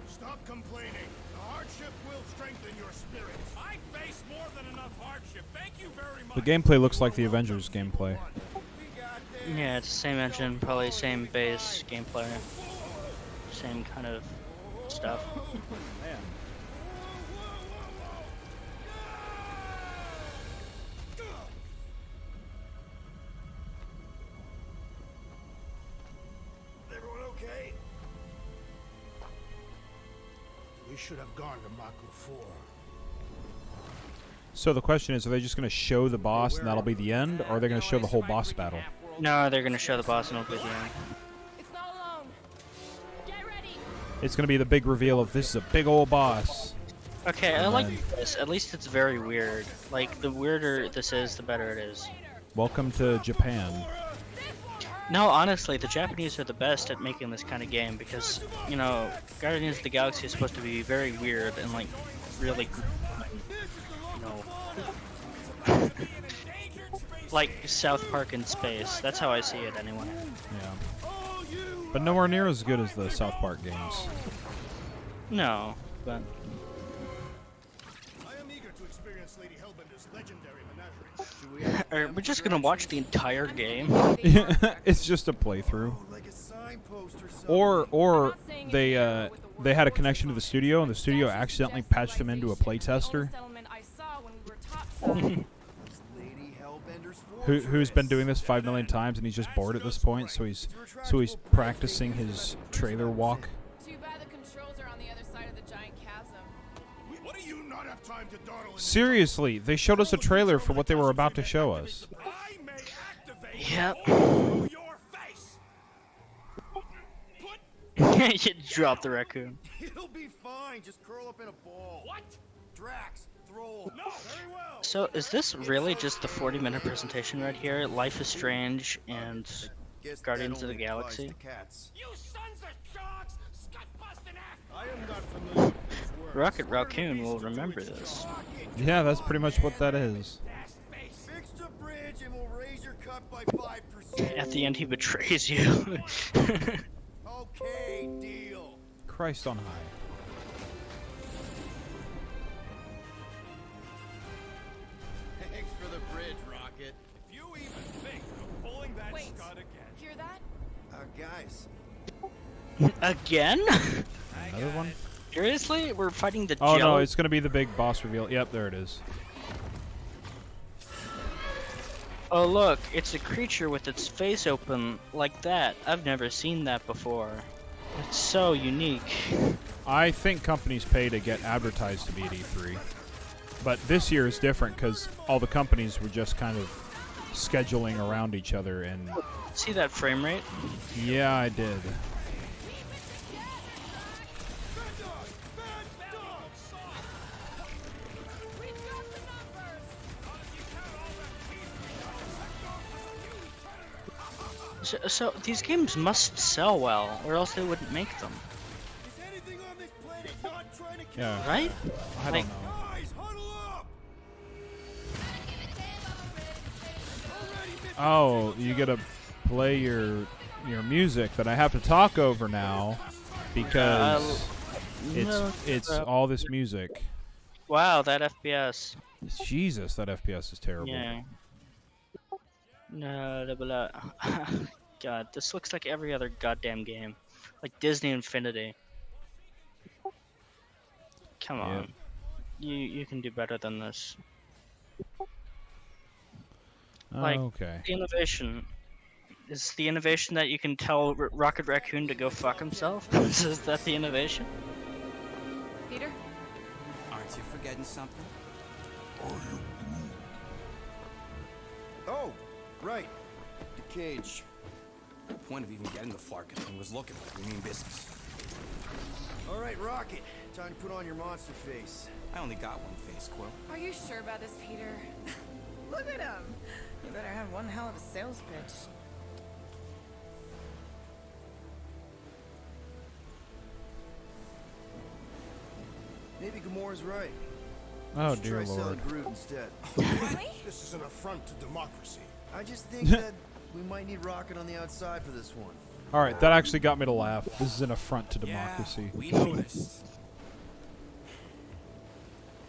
Stop complaining. The hardship will strengthen your spirit. I face more than enough hardship. Thank you very much. The gameplay looks like the Avengers gameplay. Yeah, it's the same engine, probably same base gameplay, same kind of stuff. Man. We should have gone to Maku 4. So the question is, are they just going to show the boss and that'll be the end, or are they going to show the whole boss battle? No, they're gonna show the boss and it'll be the end. It's not alone. Get ready. It's going to be the big reveal of this is a big old boss. Okay, I like this. At least it's very weird. Like, the weirder this is, the better it is. Welcome to Japan. No, honestly, the Japanese are the best at making this kind of game because, you know, Guardians of the Galaxy is supposed to be very weird and, like, really, you know, like South Park in space. That's how I see it, anyway. Yeah. But nowhere near as good as the South Park games. No, but... I am eager to experience Lady Hellbender's legendary menagerie. We're just gonna watch the entire game. It's just a playthrough. Or they had a connection to the studio, and the studio accidentally patched them into a playtester. Who's been doing this 5 million times, and he's just bored at this point, so he's practicing his trailer walk. Too bad the controls are on the other side of the giant chasm. What do you not have time to dawdle in the Seriously, they showed us a trailer for what they were about to show us. Yep. You dropped the raccoon. It'll be fine. Just curl up in a ball. What? Drax, throw. No, very well. So, is this really just the 40-minute presentation right here? Life is Strange and Guardians of the Galaxy? You sons of dogs! Scut-busting act! I am not familiar with this word. Rocket Raccoon will remember this. Yeah, that's pretty much what that is. Fix the bridge and we'll raise your cut by 5%. At the end, he betrays you. Okay, deal. Christ on high. Thanks for the bridge, Rocket. If you even think of pulling that Wait. scud again. Hear that? Guys. Again? Another one? Seriously? We're fighting the Oh jello? no, it's gonna be the big boss reveal. Yep, there it is. Oh look, it's a creature with its face open like that. I've never seen that before. It's so unique. I think companies pay to get advertised to be at E3. But this year is different because all the companies were just kind of scheduling around each other and... See that frame rate? Yeah, I did. So these games must sell well, or else they wouldn't make them. Yeah. Right? I Like- don't know. Oh, you gotta play your music that I have to talk over now because it's all this music. Wow, that FPS. Jesus, that FPS is terrible. Yeah. No, blah, blah. God, this looks like every other goddamn game. Like Disney Infinity. Come on. You can do better than this. Like, okay. the innovation. Is the innovation that you can tell Rocket Raccoon to go fuck himself? Is that the innovation? Peter? Aren't you forgetting something? Oh, right. The cage. The point of even getting the Flarkin thing was looking like we mean business. All right, Rocket. Time to put on your monster face. I only got one face, Quill. Are you sure about this, Peter? Look at him. You better have one hell of a sales pitch. Maybe Gamora's right. Oh, Should dear try selling Lord. Groot instead. This is an affront to democracy. I just think that we might need Rocket on the outside for this one. Alright, that actually got me to laugh. This is an affront to democracy. We noticed.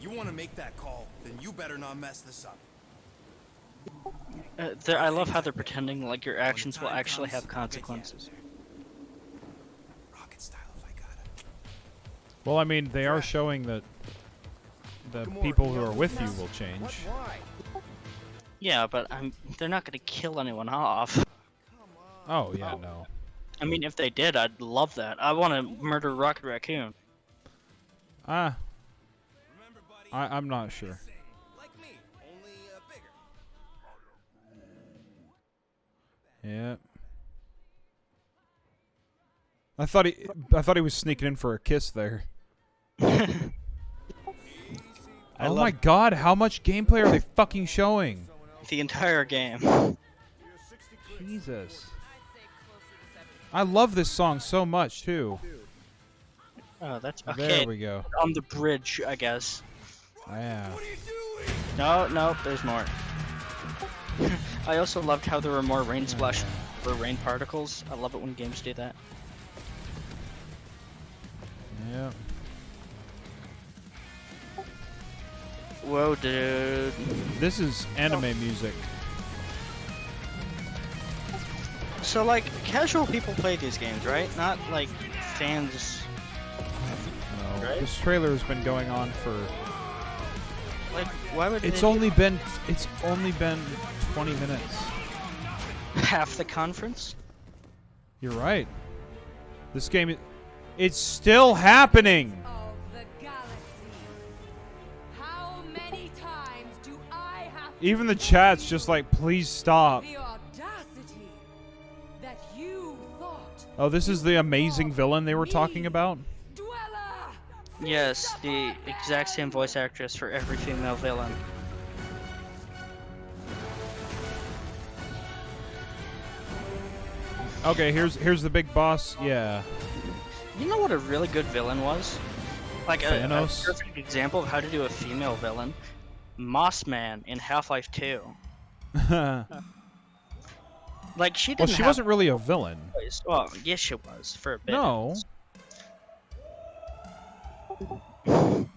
You want to make that call, then you better not mess this up. I love how they're pretending like your actions will actually have consequences. Rocket style if I got it. Well, I mean, they are showing that the people who are with you will change. Yeah, but they're not gonna kill anyone off. Oh, yeah, no. I mean, if they did, I'd love that. I want to murder Rocket Raccoon. I'm not sure. Like me, only bigger. Yeah. I thought he was sneaking in for a kiss there. Oh my god, how much gameplay are they fucking showing? The entire game. Jesus. I love this song so much too. Oh, that's okay. There we go. On the bridge, I guess. Yeah. No, there's more. I also loved how there were more rain splash or rain particles. I love it when games do that. Yeah. Whoa, dude. This is anime music. So, like, casual people play these games, right? Not, like, fans. No. Right? This trailer has been going on for... Like, why would It's they only been 20 minutes. half the conference? You're right. This game, it's still happening. Of the galaxy. How many times do I have Even the chat's just like, please stop. the audacity that you thought Oh, this is the amazing villain they were talking about? Yes, the exact same voice actress for every female villain. Okay, here's the big boss. Yeah. You know what a really good villain was? Like a Thanos? perfect example of how to do a female villain. Mossman in Half-Life 2. Like, she didn't Well, she have wasn't really a villain. voice. Well, yes, she was for a bit. No.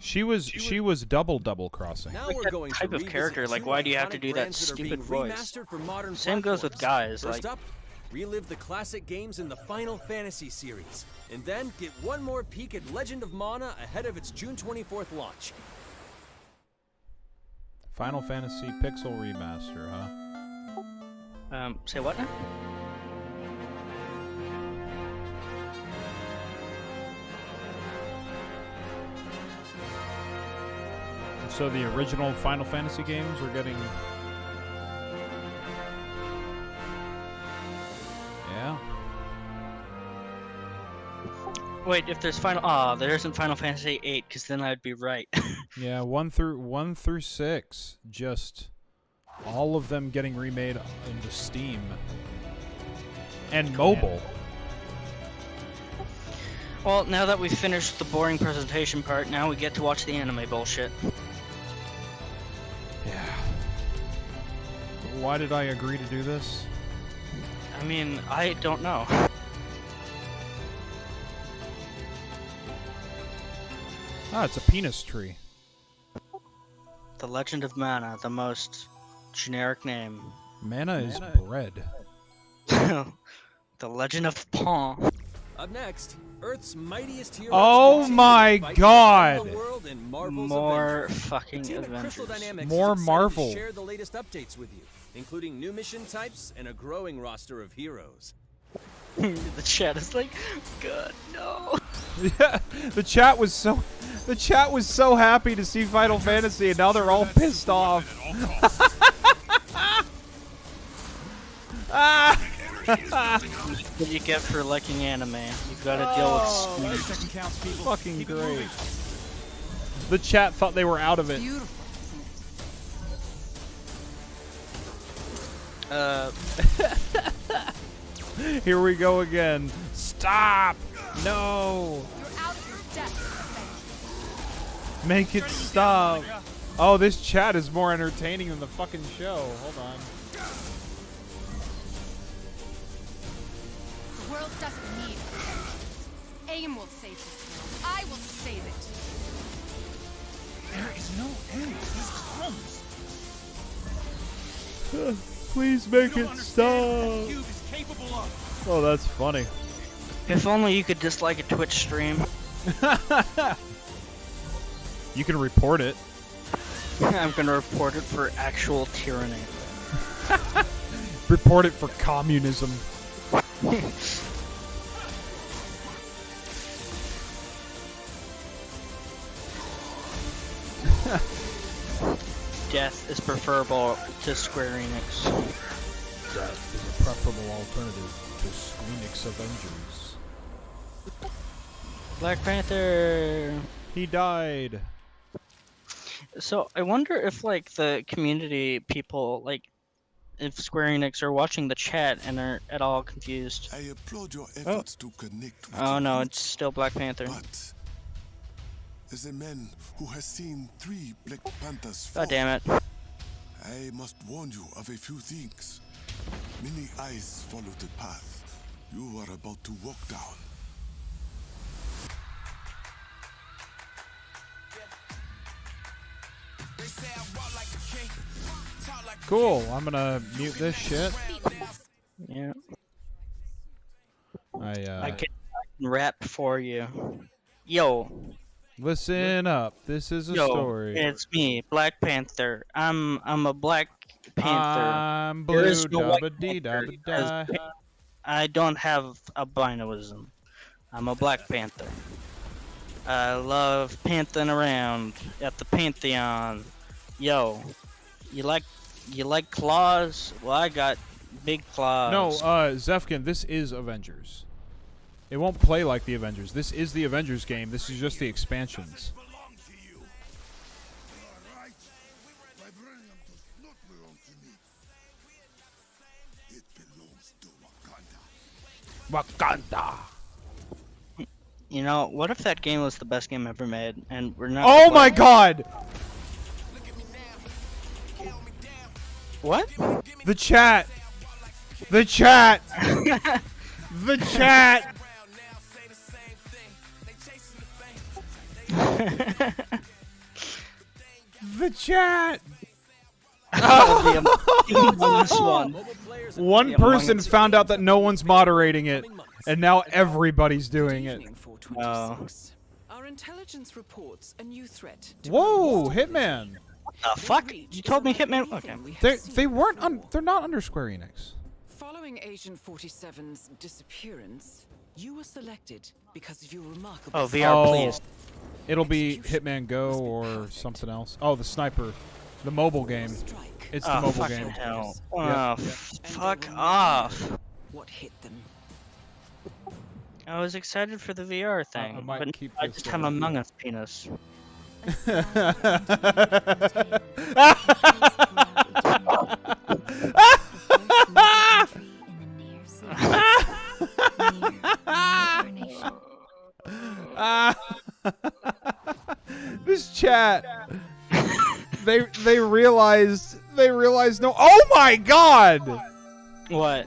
She was double crossing. Now Like we're that going type to of character, revisit like, two why do you have to iconic do that brands are stupid being voice? remastered for modern Same goes with platforms. guys, First like- up, relive the classic games in the Final Fantasy series, and then get one more peek at Legend of Mana ahead of its June 24th launch. Final Fantasy Pixel Remaster, huh? Say what now? So the original Final Fantasy games are getting... Yeah. Wait, if there's there isn't Final Fantasy 8, because then I'd be right. Yeah, 1 through 6, just all of them getting remade into Steam and mobile. Well, now that we've finished the boring presentation part, now we get to watch the anime bullshit. Yeah. Why did I agree to do this? I mean, I don't know. Ah, it's a penis tree. The Legend of Mana, the most generic name. Mana is bread. The Legend of Pawn. Up next, Earth's mightiest heroes. Oh continue my to fight God! the world in Marvel's More Avengers. fucking The team at Crystal Avengers. Dynamics More is excited Marvel. to share the latest updates with you, including new mission types and a growing roster of heroes. The chat is like, God, no. Yeah, the chat was so happy to see Final Fantasy, and now they're all pissed off. What you get for liking anime. You've got to deal with snakes. Fucking great. The chat thought they were out of it. Here we go again. Stop! No! You're out of your depth. Make it stop. Oh, this chat is more entertaining than the fucking show. Hold on. The world doesn't need Avengers. AIM will save this world. I will save it. There is no end to these crumbs. Please make it stop. Cube is capable of. Oh, that's funny. If only you could dislike a Twitch stream. You can report it. I'm gonna report it for actual tyranny. Report it for communism. death is preferable to Square Enix. Death is a preferable alternative to Enix Avengers. Black Panther. He died. So I wonder if like the community people, like if Square Enix are watching the chat and are at all confused. I applaud your efforts to connect with Oh no, your it's still Black Panther. But as a man who has seen 3 Black Panthers fall, God damn it. I must warn you of a few things. Many eyes follow the path you are about to walk down. Cool. I'm gonna mute this shit. Yeah. I can rap for you. Yo. Listen up. This is a Yo, story. it's me, Black Panther. I'm a Black Panther. I'm There blue. is no white Dabba dee Panther dabba da. because I don't have albinoism. I'm a Black Panther. I love panthering around at the Pantheon. Yo, you like claws? Well, I got big claws. No, Zefkin, this is Avengers. It won't play like the Avengers. This is the Avengers game. This is just the expansions. Wakanda. You know, what if that game was the best game ever made, and we're not? Oh my God! What? The chat. The chat. The chat. The chat. One person found out that no one's moderating it, and now everybody's doing it. Our intelligence reports a new threat. Whoa, Hitman. The fuck? You told me Hitman? Okay. They weren't they're not under Square Enix. Following Agent 47's disappearance, you were selected because of your remarkable. Oh, VR, please. It'll be Hitman Go or something else. Oh, the sniper, the mobile game. It's the mobile fucking game. Hell. Yep. Fuck off. What hit them? I was excited for the VR thing, I might but keep I this just have an Among Us penis. This chat. They realized no. Oh my God! What?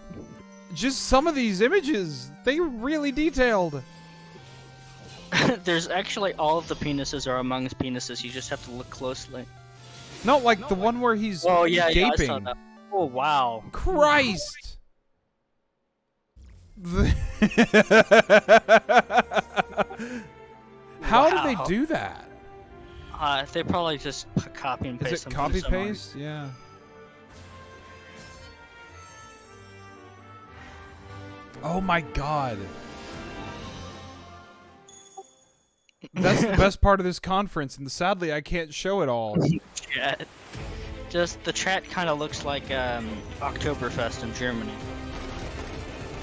Just some of these images. They really detailed. There's actually all of the penises are Among Us penises. You just have to look closely. No, like the one where he's Oh yeah, yeah, I gaping. saw that. Oh wow. Christ! How did they do that? They probably just copy and paste Is it them copy from somewhere. paste? Yeah. Oh my God. That's the best part of this conference, and sadly I can't show it all. Chat. Just the chat kind of looks like Oktoberfest in Germany.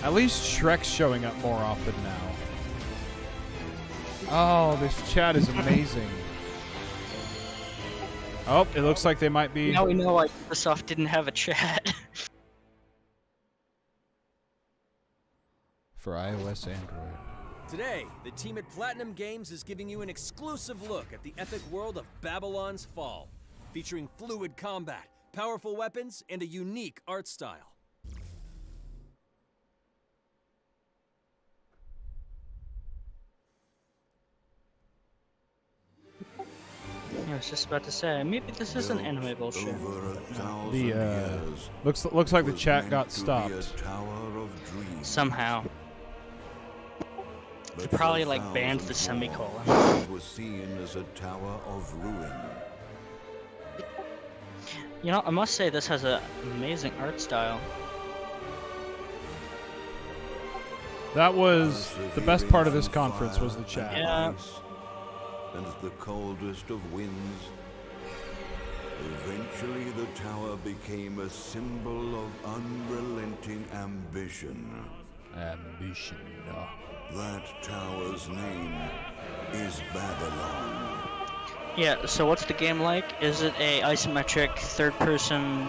At least Shrek's showing up more often now. Oh, this chat is amazing. Oh, it looks like they might be. Now we know why Microsoft didn't have a chat. For iOS, Android. Today, the team at Platinum Games is giving you an exclusive look at the epic world of Babylon's Fall, featuring fluid combat, powerful weapons, and a unique art style. I was just about to say, maybe this is an anime bullshit. The looks like the chat got stopped. Somehow. They probably like banned the semicolon. Was seen as a tower of ruin. You know, I must say this has an amazing art style. That was the best part of this conference was the chat. Yeah. And the coldest of winds. Eventually, the tower became a symbol of unrelenting ambition. Ambition. That tower's name is Babylon. Yeah, so what's the game like? Is it a isometric third-person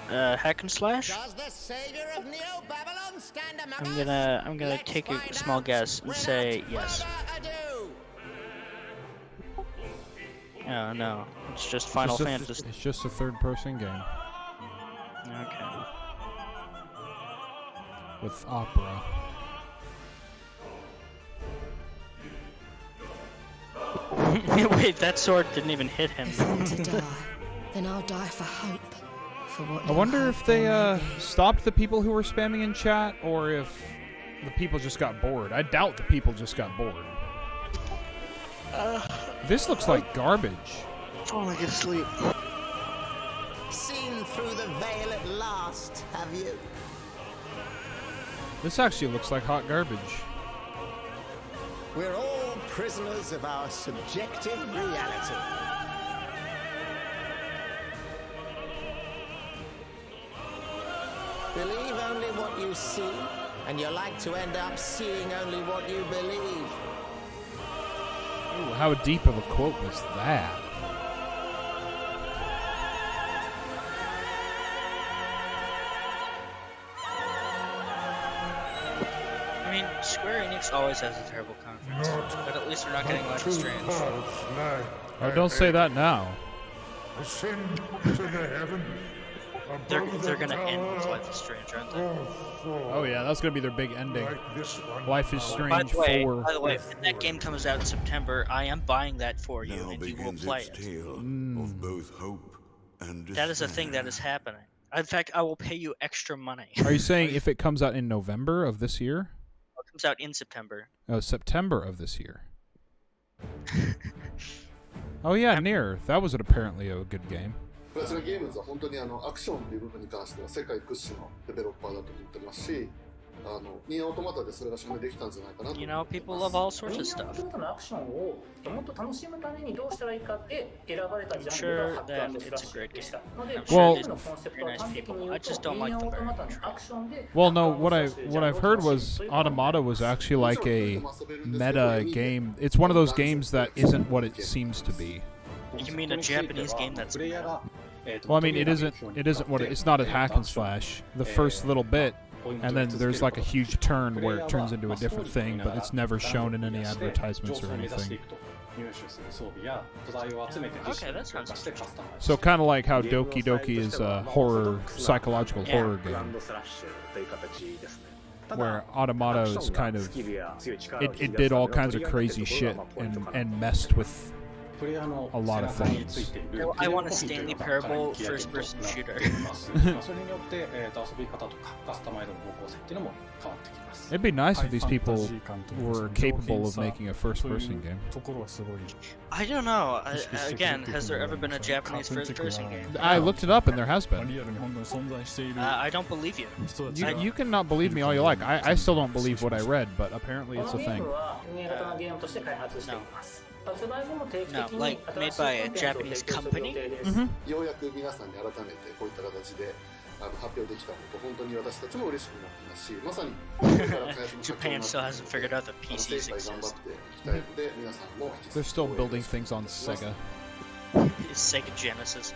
hack and slash? Does the savior of Neo Babylon stand among I'm gonna take a small guess and say yes. Oh no, it's just Final Fantasy. It's just a third-person game. Okay. With opera. Wait, that sword didn't even hit him. If I'm to die, then I'll die for hope. For what I wonder if they stopped the people who were spamming in chat, or if the people just got bored. I doubt the people just got bored. This looks like garbage. Falling asleep. Seen through the veil at last, have you? This actually looks like hot garbage. We're all prisoners of our subjective reality. Believe only what you see, and you're like to end up seeing only what you believe. Ooh, how deep of a quote was that? I mean, Square Enix always has a terrible conference, but at least they're not getting Life is Strange. Oh, don't say that now. Ascend to the heaven. They're gonna end with Life is Strange, aren't they? Oh yeah, that's gonna be their big ending. Life is Strange 4. By the way, when that game comes out in September, I am buying that for you, and you will play it. Of both hope and That is a thing that is happening. In fact, I will pay you extra money. Are you saying if it comes out in November of this year? It comes out in September. Oh, September of this year. Oh yeah, Nier. That was apparently a good game. プラチナゲームズは本当にアクションっていう部分に関しては世界屈指のデベロッパーだと思ってますし、ニーアオートマタでそれが証明できたんじゃないかなと。You know, people love all sorts of stuff. ニーアオートマタのアクションをもっと楽しむためにどうしたらいいかって選ばれたジャンルがハックアンドスラッシュでした。ので、Well, のコンセプトは端的に言うと、 just don't ニ like ーア the オートマタのアクションで Well, no, what I've heard was Automata was actually like a meta game. It's one of those games that isn't what it seems to be. You mean a Japanese game that's meta? Well, I mean, it isn't what it's not a hack and slash. The first little bit, and then there's like a huge turn where it turns into a different thing, but it's never shown in any advertisements or anything. Okay, that sounds interesting. So kind of like how Doki Doki is a horror, psychological horror game, where Automata is kind of it did all kinds of crazy shit and messed with a lot of things. Well, I want a Stanley Parable first-person shooter. It'd be nice if these people were capable of making a first-person game. I don't know. Again, has there ever been a Japanese first-person game? I looked it up, and there has been. I don't believe you. You can not believe me all you like. I still don't believe what I read, but apparently it's a thing. No, like made by a Japanese company? Mm-hmm. ようやく皆さんに改めてこういった形で発表できたこと本当に私たちも嬉しくなってますし、まさに Japan still hasn't figured out that PCs exist. They're still building things on Sega. Sega Genesis.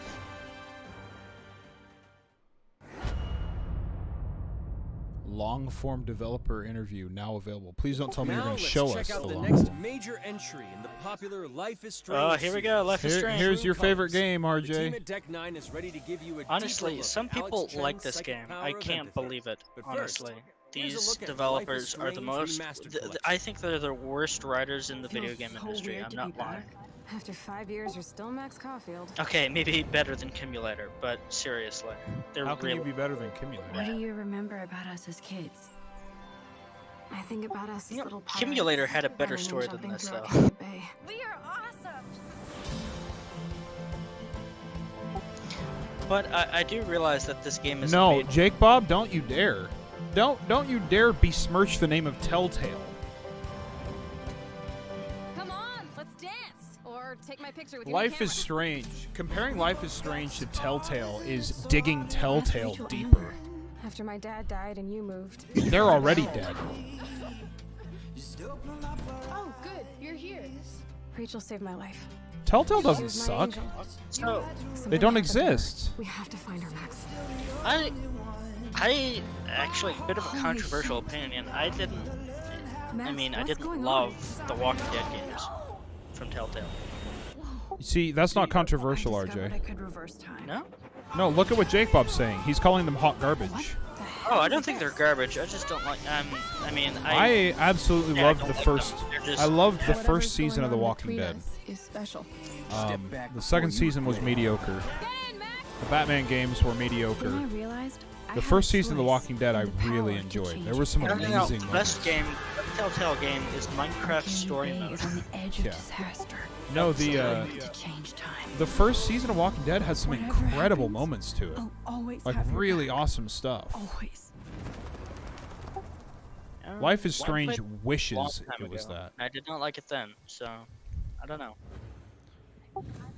Long-form developer interview now available. Please don't tell me you're going to Now show let's us check the out the long next form. major entry in the popular Life is Strange. Oh, here we go, Life is Strange. Here's your favorite game, The team RJ. at Deck 9 is ready to give you a Honestly, deeper look some at Alex people Chen's like this psychic game. power I of can't empathy. believe it, But first, honestly. here's a These look at developers Life are is the Strange most... Remastered I think they're the worst writers in the video game industry. I'm not lying. After 5 years, you're still Max Caulfield. Okay, maybe better than Cumulator, but seriously, they're How can really... you be better than Cumulator? What do you remember about us as kids? I think about us as little pirates. Cumulator had a better running story and than jumping this, through though. Arcade Bay. We are awesome! But I do realize that this game is No, made... Jake Bob, don't you dare. Don't you dare besmirch the name of Telltale. Come on, let's dance! Or take my picture with Life is Strange. Comparing Life is Strange to Telltale is digging Telltale deeper. After my dad died and you moved. They're already dead. Oh, good. You're here. Rachel saved my life. Telltale She doesn't was my suck. angel. So They don't happened to her. exist. We have to find her, Max. I actually, a bit of a controversial opinion. I didn't love the Walking Dead games from Telltale. You see, that's not controversial, I RJ. could reverse time. No? No, look at what Jake Bob's saying. He's calling them hot garbage. Oh, I don't think they're garbage. I just don't like. I absolutely yeah, I loved don't the like first. them. They're just- I loved the Whatever's first season of The going on Walking between Dead. us is special. The second season was mediocre. The Batman games were mediocre. Then I realized I The had first a season of The choice Walking Dead I and the power really to enjoyed. change There were some No, amazing the moments. best game, Telltale game, is Minecraft Story Mode. is on the edge of Yeah. disaster. No, To change time. the first season of Walking Dead has some Whatever incredible happens, moments to it. I'll always Like have your really back. awesome stuff. Always. Life is Well, I Strange played a long wishes time it was ago. that. I did not like it then, so I don't know.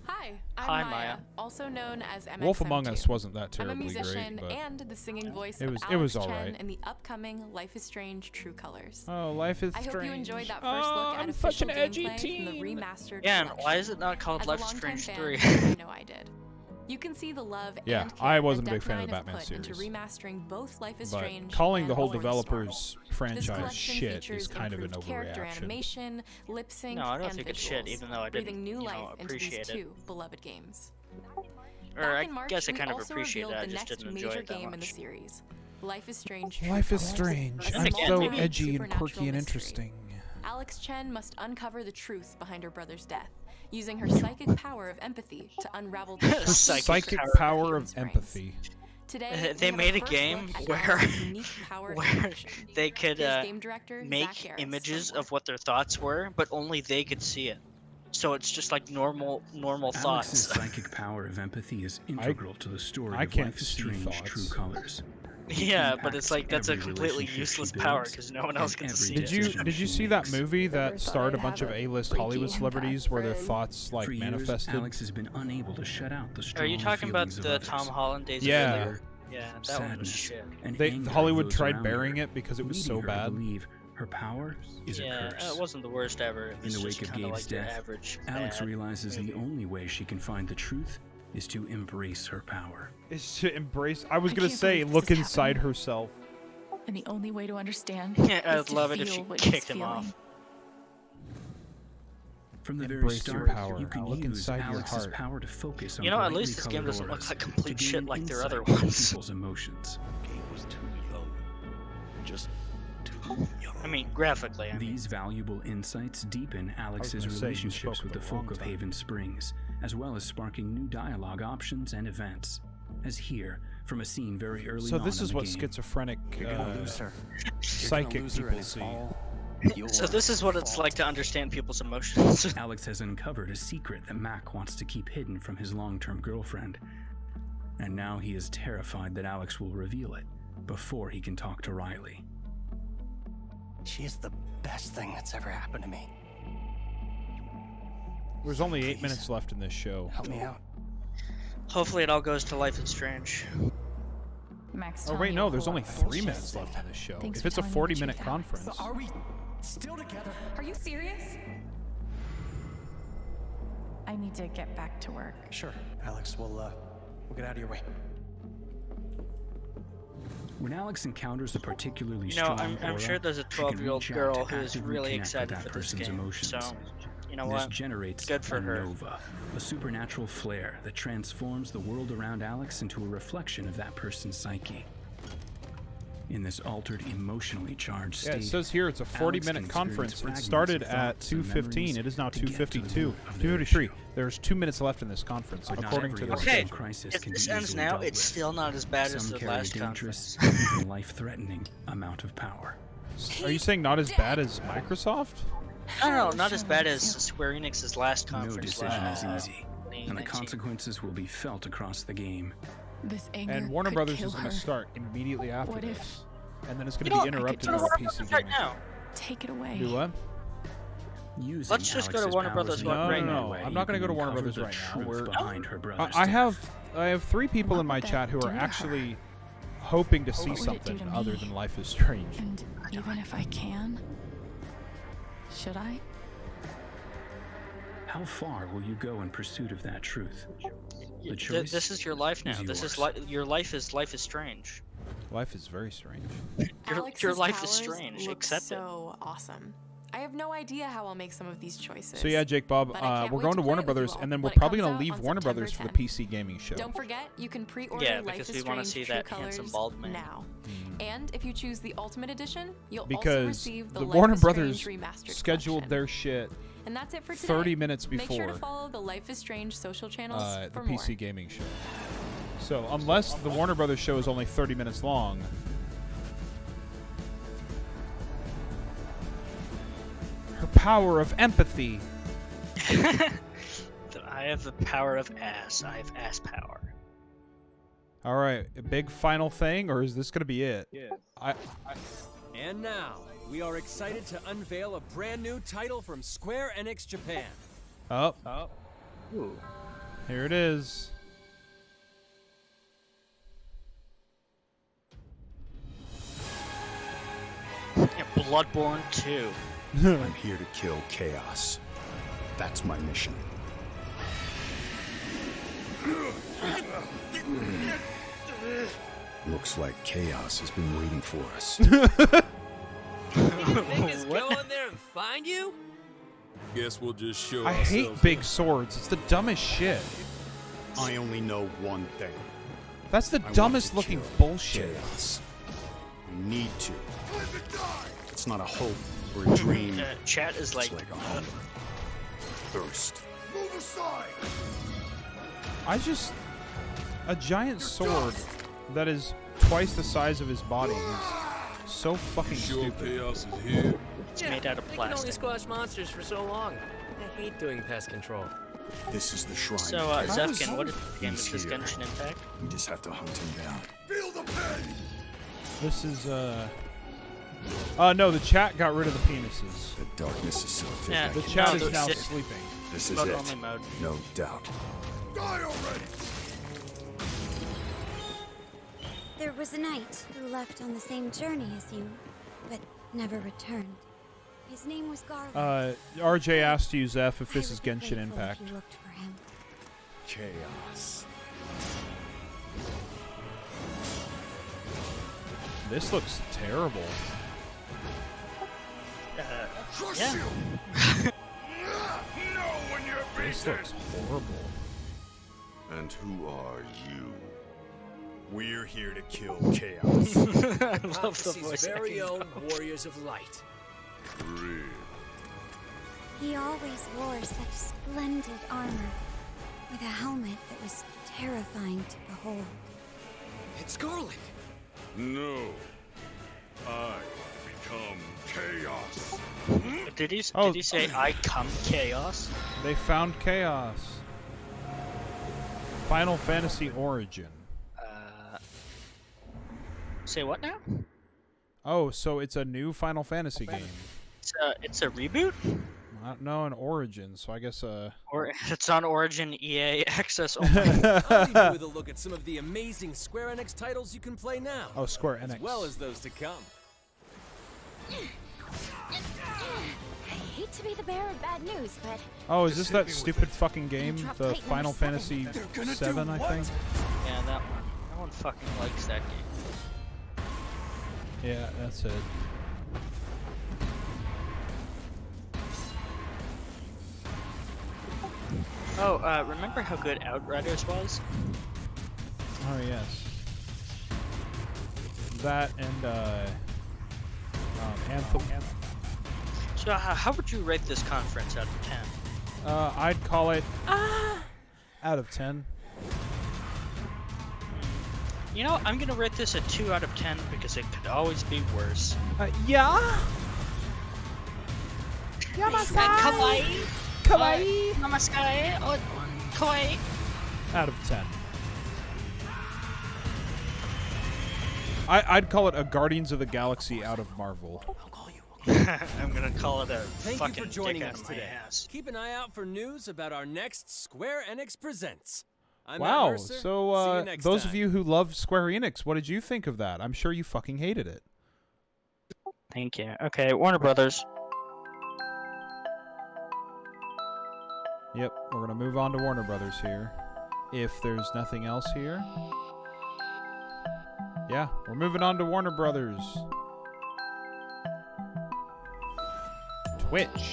Hi, I'm Hi, Maya, Maya. also known as MXM2. Wolf Among Us wasn't that I'm a terribly musician great, but and the singing voice it was of it was Alex all Chen right. in the upcoming Life is Strange True Colors. Oh, Life is I hope you Strange. enjoyed that Oh, first look at I'm official such an edgy gameplay from the teen. remastered Yeah, and collection. why is it not called As Life a is longtime Strange fan, 3? I know I did. You can see the love Yeah, and I care wasn't a that big fan of the Deck9 have Batman put series. into remastering both Life is But Strange calling and the whole Lawrence developers Storm. franchise This collection shit is features kind of an improved character overreaction. animation, lip sync, No, I don't and think it's shit, visuals, even though I breathing didn't, new you life know, into these appreciate it. two beloved games. Or Back I in March, guess I we kind of also appreciate it. revealed I the just next didn't enjoy major it that game in the much. series, Life is Strange. True Life is Colors. strange. A I'm small so time edgy and supernatural quirky and mystery. interesting. Alex Chen must uncover the truth behind her brother's death, using her psychic power of empathy to unravel the Her psychic power of empathy. Today, They we have made a first game look at where Alex's unique power in where action. they could Here's game director Zach make Harris images from of what their thoughts were, but only they could see it. So it's just like normal Alex's thoughts. psychic power of empathy is integral to the story I of can't Life is see Strange thoughts. True Colors. It Yeah, but impacts it's like that's a every completely relationship useless she power builds because no one else and can every see Did it. you see that movie that thought starred a I'd bunch of have a A-list freaky Hollywood impact celebrities where their friend. thoughts like For years, manifested? Alex has been unable to shut out the strong Are you talking about feelings of the others. Tom Holland days Yeah. earlier? Yeah, that one was Sadness shit. and They anger of Hollywood those tried around burying her, it because it was leading so her to bad. believe her power is a Yeah, curse. it wasn't the worst ever. It In was the just wake of kinda Gabe's like your death, average Alex bad realizes movie. the only way she can find the truth is to embrace her power. Is to embrace. I was I gonna can't say, believe this look is inside happening. herself. And the only way to understand Yeah, is I'd to love it if feel she what she's kicked him off. feeling. From the very Embrace your start, power. you can Look use inside your Alex's heart. power to focus on You know, at brightly least this game colored doesn't look auras like to complete gain shit like their other insight into ones. people's emotions. was too young. Just too young. I mean, graphically, I mean. These valuable insights deepen Alex's gonna say, you relationships spoke with for the a long folk of time. Haven Springs, as well as sparking new dialogue options and events. As here, from a scene very early So on this in is the what game. schizophrenic You're gonna lose her. psychic people see. So this is what it's like to understand people's emotions. Alex has uncovered a secret that Mac wants to keep hidden from his long-term girlfriend. And now he is terrified that Alex will reveal it before he can talk to Riley. She is the best thing that's ever happened to me. There's only 8 minutes left in this show. Help me out. Hopefully it all goes to Life is Strange. Max, Oh telling wait, you no, a there's whole only lot. 3 minutes left in this show. Thanks If for it's a telling me the 40-minute truth, Alex. conference, Are we still together? Are you serious? I need to get back to work. Sure, Alex. We'll get out of your way. When Alex encounters a particularly You know, strong I'm aura, sure there's a she can 12-year-old reach out girl to who is actively really connect with excited that for this person's game. emotions. So, you know This what? generates Good for a her. nova, a supernatural flare that transforms the world around Alex into a reflection of that person's psyche. In this altered, emotionally charged yeah, state, it says here it's a Alex 40-minute can conference. experience It started fragments of at thoughts and 2:15. memories It is now to get to the 2:52. root of their 2:53. issue. There's 2 minutes left in this conference, But not according to every this. Okay, emotional crisis if can this be ends easily now, dealt it's with. still not as bad as Some the carry a last dangerous, conference. even life-threatening amount of power. Are you saying not as bad as Microsoft? No, not as bad as Square Enix's last No conference. decision is last easy, and the 2019. consequences will be felt across the game. This anger And Warner could Brothers kill is going to her. start immediately after What if- this. And then it's going You to know, be I could interrupted do by it PC right gaming. now. Take it away. Do what? Using Let's just go to Alex's Warner powers Brothers in right any now. No, way I'm not going to you go to can Warner uncover Brothers the right now. truth behind her brother's I death. have 3 people in my chat who are actually hoping to see What would it do something to other me? than Life is Strange. And even if I can, should I? How far will you go in pursuit of that truth? The choice This is your life now. This is your life is strange. Life is very strange. Your life is powers strange. look Accept so awesome. I have no idea how I'll make some of these choices. So yeah, Jake Bob, but I can't we're wait going to play Warner it with you Brothers, all and then we're when it probably comes going to out leave on Warner September Brothers for the 10th. PC gaming show. Don't forget, you can pre-order Yeah, Life because is we want to Strange see True that handsome Colors bald man. now. And if you choose the Ultimate Edition, you'll also Because receive the the Life Warner is Brothers Strange Remastered scheduled collection. their shit And that's it for today. 30 minutes Make sure to before follow the Life is Strange social channels the for PC more. gaming show. So unless the Warner Brothers show is only 30 minutes long, her power of empathy. I have the power of ass. I have ass power. All right, a big final thing, or is this gonna be it? Yeah. And now, we are excited to unveil a brand new title from Square Enix Japan. Ooh. Here it is. Yeah, Bloodborne 2. I'm here to kill chaos. That's my mission. Looks like chaos has been waiting for us. Make us go in there and find you? Guess we'll just show I hate big swords. It's the dumbest shit. I only know one thing. That's the I want dumbest to looking kill bullshit. Chaos. We need to. It's not a hope or a dream. Chat is like, it's like a hunger. Thirst. Move aside. A giant sword that is twice the size of his body is so fucking stupid. Chaos is here. It's made out of They can only plastic. squash monsters for so long. I hate doing pest control. This is the shrine. So, of chaos. Zefkin, what game is this He's here. Genshin Impact? We just have to hunt him down. Feel the pain. This is no, the chat got rid of the penises. The darkness is so thick. Yeah, I The can chat taste is now it. sleeping. This is Mode it. only mode. No doubt. Die already. There was a knight who left on the same journey as you, but never returned. His name was Garland. RJ asked you, Zeph, if this I is would be Genshin grateful Impact. If you looked for him. Chaos. This looks terrible. Yeah. This looks horrible. And who are you? We're here to kill chaos. I love the Prophecy's voice very acting. own Warriors of Light. Real. He always wore such splendid armor, with a helmet that was terrifying to behold. It's Garland. No. I become chaos. Did he Oh. did he say I come chaos? They found chaos. Final Fantasy Origin. Say what now? Oh, so it's a new Final Fantasy game. It's a reboot? I don't know, an Origin, so I guess Or it's on Origin EA Access only. I'll leave you with a look at some of the amazing Square Enix titles you can play now. Oh, Square As Enix. well as those to come. I hate to be the bearer of bad news, but Oh, is this that stupid fucking game? Drop The Titan Final number Fantasy 7. 7, I think? Yeah, that one. No one fucking likes that game. Yeah, that's it. Oh, remember how good Outriders was? Oh, yes. That and Anthem. So, how would you rate this conference out of 10? I'd call it out of 10. You know, I'm gonna rate this a 2 out of 10 because it could always be worse. Yeah. Kawaii. Kawaii. Namaskar. Oh, kawaii. Out of 10. I'd call it a Guardians of the Galaxy out of Marvel. I'm gonna call it a Thank you fucking for joining dick out us of my today. ass. Keep an eye out for news about our next Square Enix Presents. I'm Matt Wow. Mercer. See So you next those time. of you who love Square Enix, what did you think of that? I'm sure you fucking hated it. Thank you. Okay, Warner Brothers. Yep, we're gonna move on to Warner Brothers here. If there's nothing else here. Yeah, we're moving on to Warner Brothers. Twitch.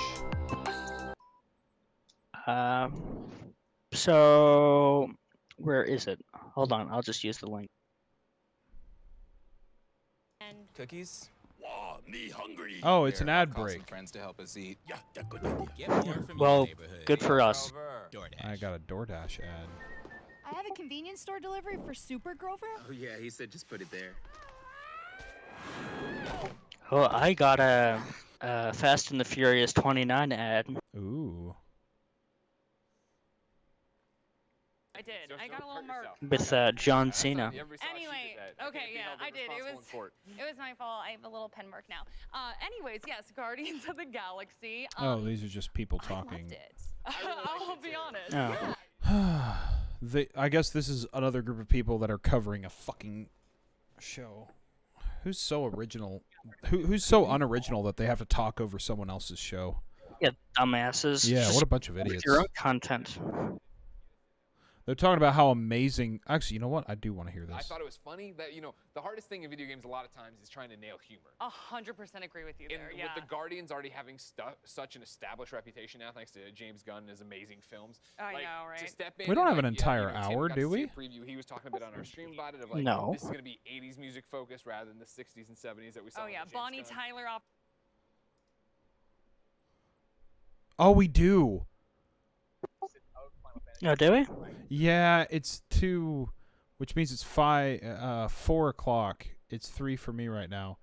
So where is it? Hold on, I'll just use the link. Cookies? Wow, me hungry. Oh, it's Here, an I'll ad call some break. friends to help us eat. Yeah, that's good idea. Get more from Well, your neighborhood. good for us. I got a DoorDash ad. I have a convenience store delivery for Super Grover. Oh yeah, he said just put it there. Oh, I got a Fast and the Furious 29 ad. Ooh. I did. I got a little mark. With John Cena. Anyway, okay, yeah, I did. It was my fault. I have a little pen mark now. Anyways, yes, Guardians of the Galaxy. Oh, these are just people talking. I'll be honest. Oh. I guess this is another group of people that are covering a fucking show. Who's so original? Who's so unoriginal that they have to talk over someone else's show? Yeah, dumbasses. Yeah, Just what a bunch of with idiots. Your own content. They're talking about how amazing. Actually, you know what? I do want to hear this. I thought it was funny that, the hardest thing in video games a lot of times is trying to nail humor. 100% agree with you there. And Yeah. with the Guardians already having such an established reputation now, thanks to James Gunn and his amazing films. I know, right? To step in We don't and, have an Tim entire got hour, to do see we? a preview. He was talking a bit on our stream about it of No. this is going to be 80s music focused rather than the 60s and 70s that we saw. Oh, yeah. with James Bonnie Gunn. Tyler off. Oh, we do. Oh, do we? Yeah, it's 2, which means it's 4 o'clock. It's 3 for me right now.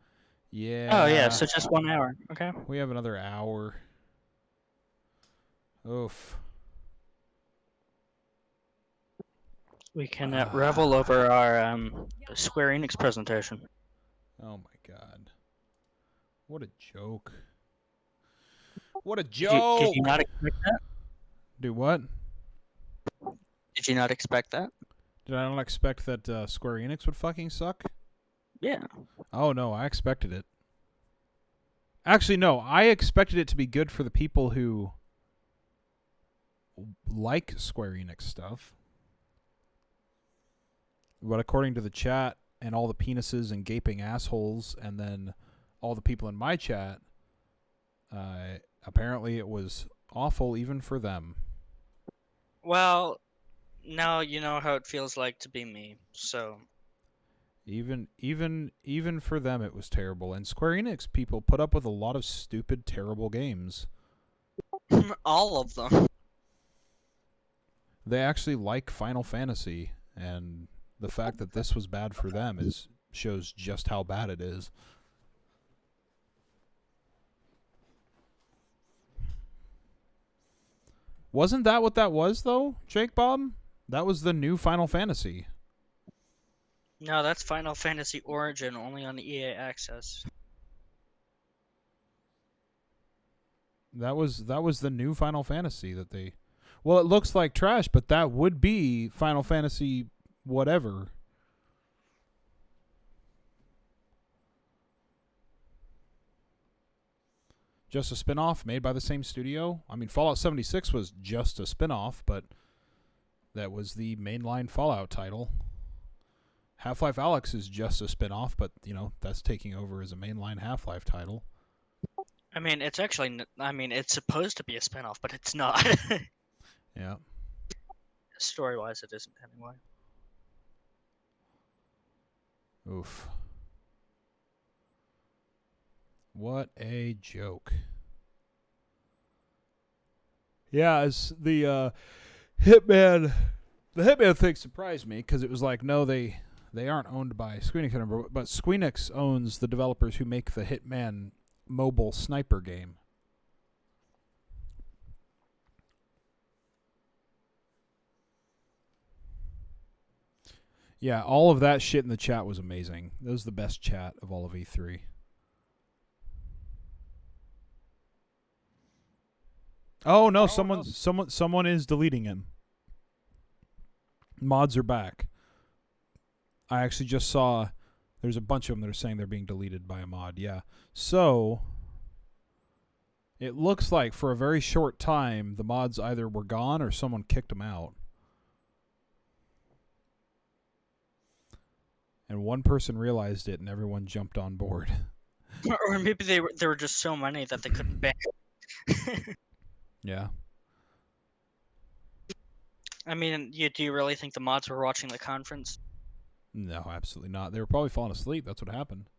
Yeah. Oh, yeah, so just 1 hour. Okay. We have another hour. Oof. We can revel over our Square Enix presentation. Oh my god. What a joke. What a Did joke! you not expect that? Do what? Did you not expect that? Did I not expect that Square Enix would fucking suck? Yeah. Oh no, I expected it. Actually, no, I expected it to be good for the people who like Square Enix stuff. But according to the chat and all the penises and gaping assholes and then all the people in my chat, apparently it was awful even for them. Well, now you know how it feels like to be me, so... Even for them it was terrible. And Square Enix people put up with a lot of stupid, terrible games. All of them. They actually like Final Fantasy, and the fact that this was bad for them shows just how bad it is. Wasn't that what that was, though, Jake Bob? That was the new Final Fantasy. No, that's Final Fantasy Origin, only on EA Access. That was the new Final Fantasy that they... Well, it looks like trash, but that would be Final Fantasy whatever. Just a spin-off made by the same studio. I mean, Fallout 76 was just a spin-off, but that was the mainline Fallout title. Half-Life Alyx is just a spin-off, but, that's taking over as a mainline Half-Life title. I mean, it's actually... it's supposed to be a spin-off, but it's not. Yeah. Story-wise, it isn't anyway. Oof. What a joke. Yeah, it's the Hitman... The Hitman thing surprised me, because it was like, no, they aren't owned by Squeenix anymore, but Squeenix owns the developers who make the Hitman mobile sniper game. Yeah, all of that shit in the chat was amazing. That was the best chat of all of E3. Oh no, someone is deleting him. Mods are back. I actually just saw there's a bunch of them that are saying they're being deleted by a mod. Yeah. So it looks like for a very short time the mods either were gone or someone kicked them out. And one person realized it and everyone jumped on board. Or maybe there were just so many that they couldn't ban. Yeah. I mean, do you really think the mods were watching the conference? No, absolutely not. They were probably falling asleep. That's what happened.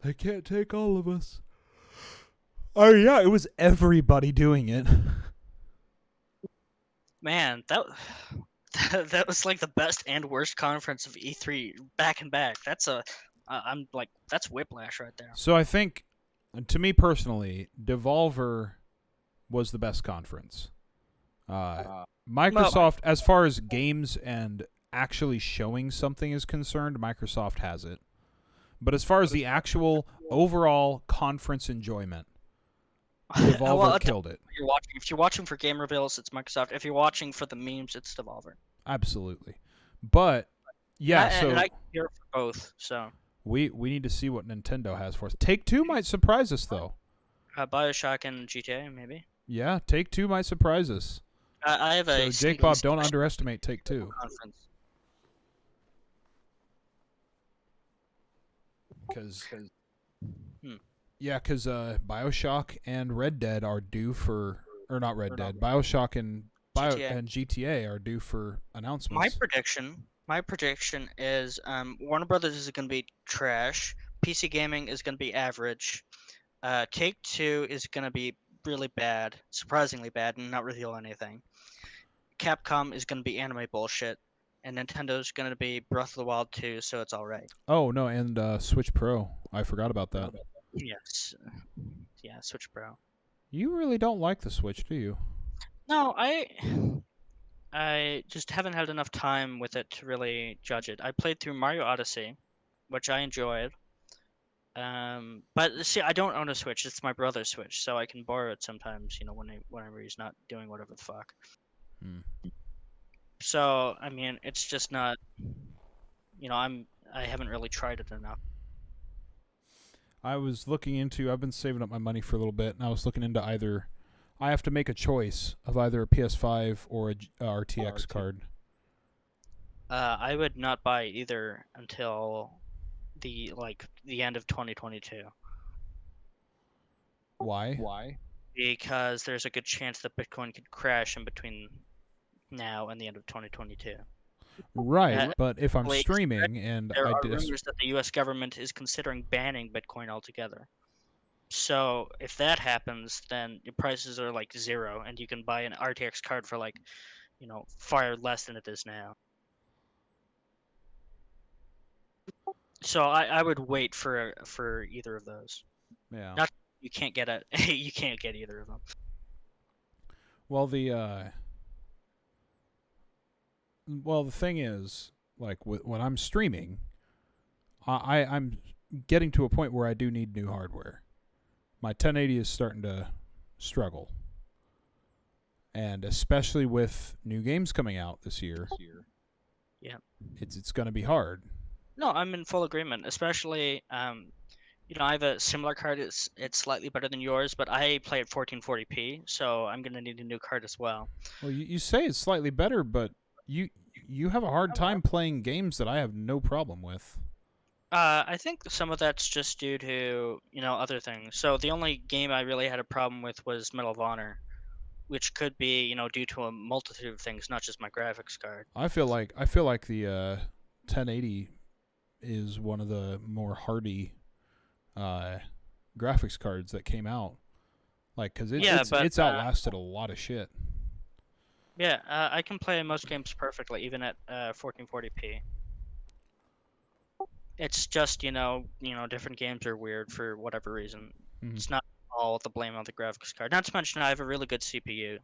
They can't take all of us. Oh yeah, it was everybody doing it. Man, that was like the best and worst conference of E3 back and back. That's that's whiplash right there. So I think, to me personally, Devolver was the best conference. Microsoft, as far as games and actually showing something is concerned, Microsoft has it. But as far as the actual overall conference enjoyment, Devolver killed it. If you're watching for game reveals, it's Microsoft. If you're watching for the memes, it's Devolver. Absolutely. But yeah, and I care for both. So we need to see what Nintendo has for us. Take-Two might surprise us though. BioShock and GTA maybe. Yeah, Take-Two might surprise us. I have a Jake Bob, don't underestimate Take-Two. Because BioShock and Red Dead are due for, or not Red Dead, BioShock and GTA are due for announcements. My prediction is Warner Brothers is going to be trash. PC gaming is going to be average. Take-Two is going to be really bad, surprisingly bad, and not reveal anything. Capcom is going to be anime bullshit, and Nintendo's going to be Breath of the Wild 2, so it's all right. Oh no, and Switch Pro. I forgot about that. Yes, yeah, Switch Pro. You really don't like the Switch, do you? No, I just haven't had enough time with it to really judge it. I played through Mario Odyssey, which I enjoyed. But see, I don't own a Switch. It's my brother's Switch, so I can borrow it sometimes. Whenever he's not doing whatever the fuck. So I mean, it's just not. I haven't really tried it enough. I've been saving up my money for a little bit, and I was looking into either. I have to make a choice of either a PS5 or a RTX card. I would not buy either until the end of 2022. Why? Because there's a good chance that Bitcoin could crash in between now and the end of 2022. Right, but if I'm streaming and there are rumors that the U.S. government is considering banning Bitcoin altogether. So if that happens, then your prices are like zero, and you can buy an RTX card for far less than it is now. So I would wait for either of those. Yeah. You can't get either of them. Well, the thing is, like when I'm streaming, I'm getting to a point where I do need new hardware. My 1080 is starting to struggle, and especially with new games coming out this year, yeah, it's going to be hard. No, I'm in full agreement. Especially, I have a similar card. It's slightly better than yours, but I play at 1440p, so I'm going to need a new card as well. Well, you say it's slightly better, but you have a hard time playing games that I have no problem with. I think some of that's just due to other things. So the only game I really had a problem with was Medal of Honor, which could be due to a multitude of things, not just my graphics card. I feel like the 1080 is one of the more hardy graphics cards that came out. Like, because it's outlasted a lot of shit. Yeah, I can play most games perfectly, even at 1440p. It's just different games are weird for whatever reason. Mm-hmm. It's not all the blame on the graphics card. Not to mention I have a really good CPU,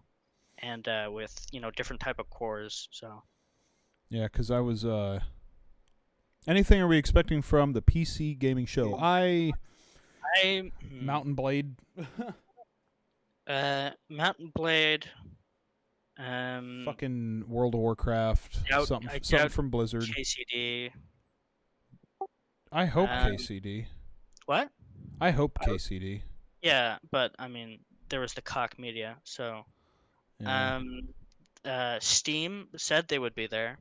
and with different type of cores. So. Yeah, because I was. Anything are we expecting from the PC gaming show? Mountain Blade. Mountain Blade. Fucking World of Warcraft. Something from Blizzard. KCD. I hope KCD. What? I hope KCD. Yeah, but I mean, there was the Koch Media, so. Yeah. Steam said they would be there,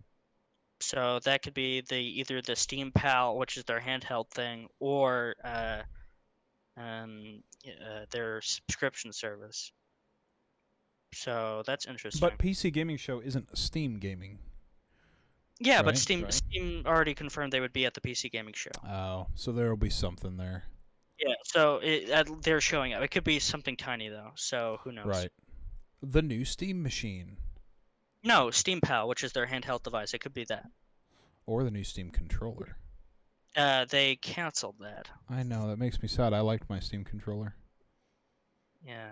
so that could be either the Steam Pal, which is their handheld thing, or their subscription service. So that's interesting. But PC Gaming Show isn't Steam Gaming. Yeah, right? but Steam already confirmed they would be at the PC Gaming Show. Oh, so there will be something there. Yeah, so they're showing up. It could be something tiny though, so who knows? Right. The new Steam machine. No, Steam Pal, which is their handheld device. It could be that. Or the new Steam controller. They canceled that. I know, that makes me sad. I liked my Steam controller. Yeah.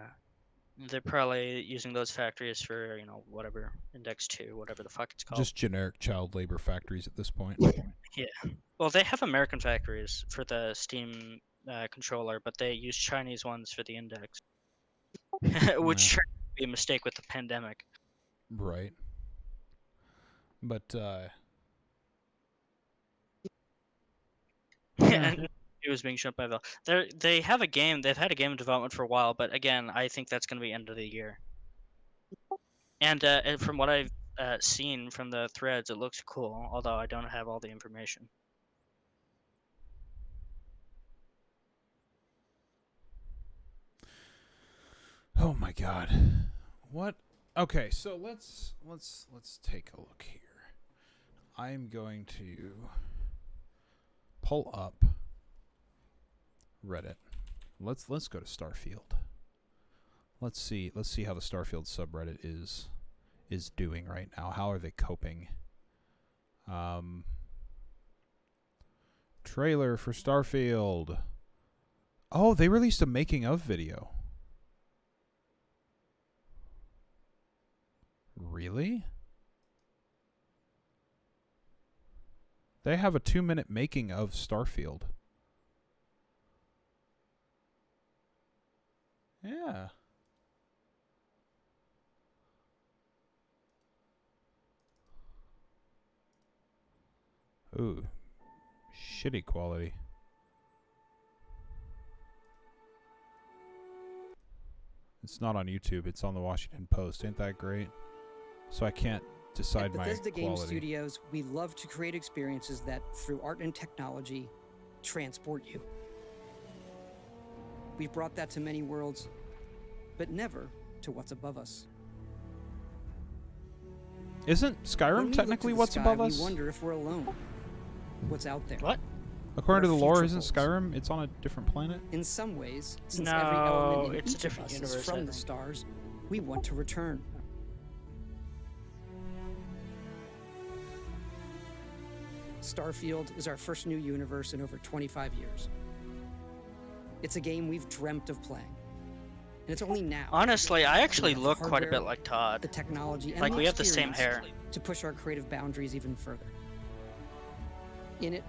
They're probably using those factories for, whatever, Index 2, whatever the fuck it's called. Just generic child labor factories at this point. Yeah. Well, they have American factories for the Steam controller, but they use Chinese ones for the Index. Which turned out to be a mistake with the pandemic. Right. But, And it was being shown by Valve. They have a game. They've had a game in development for a while, but again, I think that's going to be end of the year. And from what I've seen from the threads, it looks cool. Although I don't have all the information. Oh my god. What? Okay, so let's take a look here. I'm going to pull up Reddit. Let's go to Starfield. Let's see how the Starfield subreddit is doing right now. How are they coping? Trailer for Starfield. Oh, they released a making of video. Really? They have a 2-minute making of Starfield. Yeah. Ooh. Shitty quality. It's not on YouTube. It's on the Washington Post. Ain't that great? So I can't decide my Bethesda quality. Game Studios, we love to create experiences that, through art and technology, transport you. We've brought that to many worlds, but never to what's above us. Isn't Skyrim technically what's above us? We wonder if we're alone. What's out there? What? According to the lore, isn't Skyrim? It's on a different planet. In some ways, since No, every element in it's a each different of us universe, is I from the think. stars, we want to return. Starfield is our first new universe in over 25 years. It's a game we've dreamt of playing. And it's only now. Honestly, I actually we have look the quite a bit hardware, like Todd. the technology, and Like, the we have the same experience hair. to push our creative boundaries even further. In it,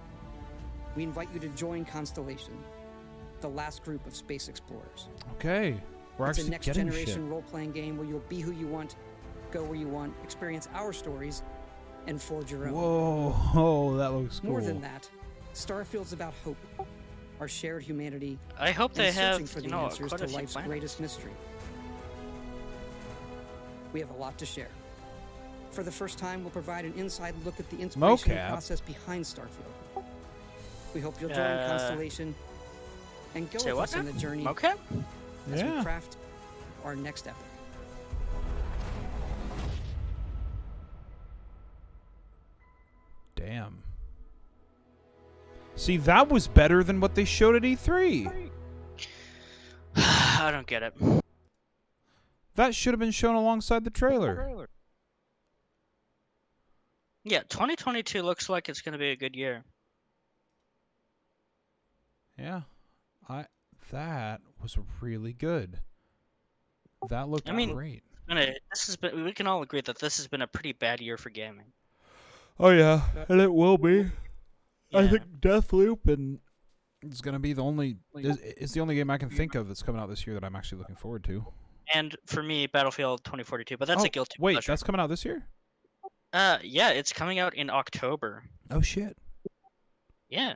we invite you to join Constellation, the last group of space explorers. Okay. We're It's a actually next getting generation shit. role-playing game where you'll be who you want, go where you want, experience our stories, and forge your own. Whoa, that looks cool. More than that, Starfield's about hope, our shared humanity. I hope and they searching have, for the you know, answers quite a to few life's planets. greatest mystery. We have a lot to share. For the first time, we'll provide an inside look at the inspiration Mocap. process behind Starfield. We hope you'll join Uh, Constellation and go say with what us on now? the journey Mocap? as Yeah. we craft our next epic. Damn. See, that was better than what they showed at E3. I don't get it. That should have been shown alongside the trailer. Yeah, 2022 looks like it's going to be a good year. Yeah. That was really good. That looked I mean, great. we can all agree that this has been a pretty bad year for gaming. Oh yeah, and it will be. I Yeah. think Deathloop and it's gonna be the only is the only game I can think of that's coming out this year that I'm actually looking forward to. And for me, Battlefield 2042, but that's a guilty wait, pleasure. that's coming out this year? Yeah, it's coming out in October. Oh shit. Yeah.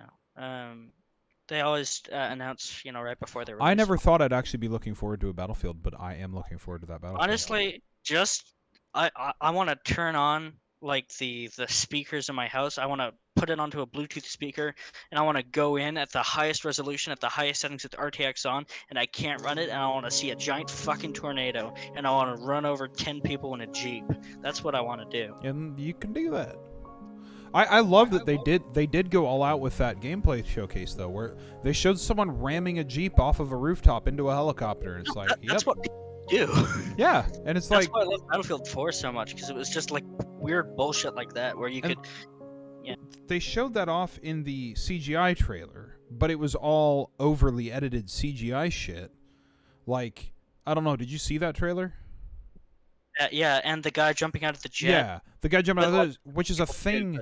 They always announce, right before they release. I never thought I'd actually be looking forward to a Battlefield, but I am looking forward to that Battlefield. Honestly, just I want to turn on like the speakers in my house. I want to put it onto a Bluetooth speaker, and I want to go in at the highest resolution, at the highest settings with RTX on, and I can't run it, and I want to see a giant fucking tornado, and I want to run over 10 people in a Jeep. That's what I want to do. And you can do that. I love that they did go all out with that gameplay showcase though, where they showed someone ramming a Jeep off of a rooftop into a helicopter, and it's like, that's what people do. Yeah, and it's that's like, why I love Battlefield 4 so much, because it was just like weird bullshit like that where you could. Yeah. They showed that off in the CGI trailer, but it was all overly edited CGI shit. Like, I don't know, did you see that trailer? Yeah, and the guy jumping out of the jet. Yeah, the guy jumping out of the, which is a thing.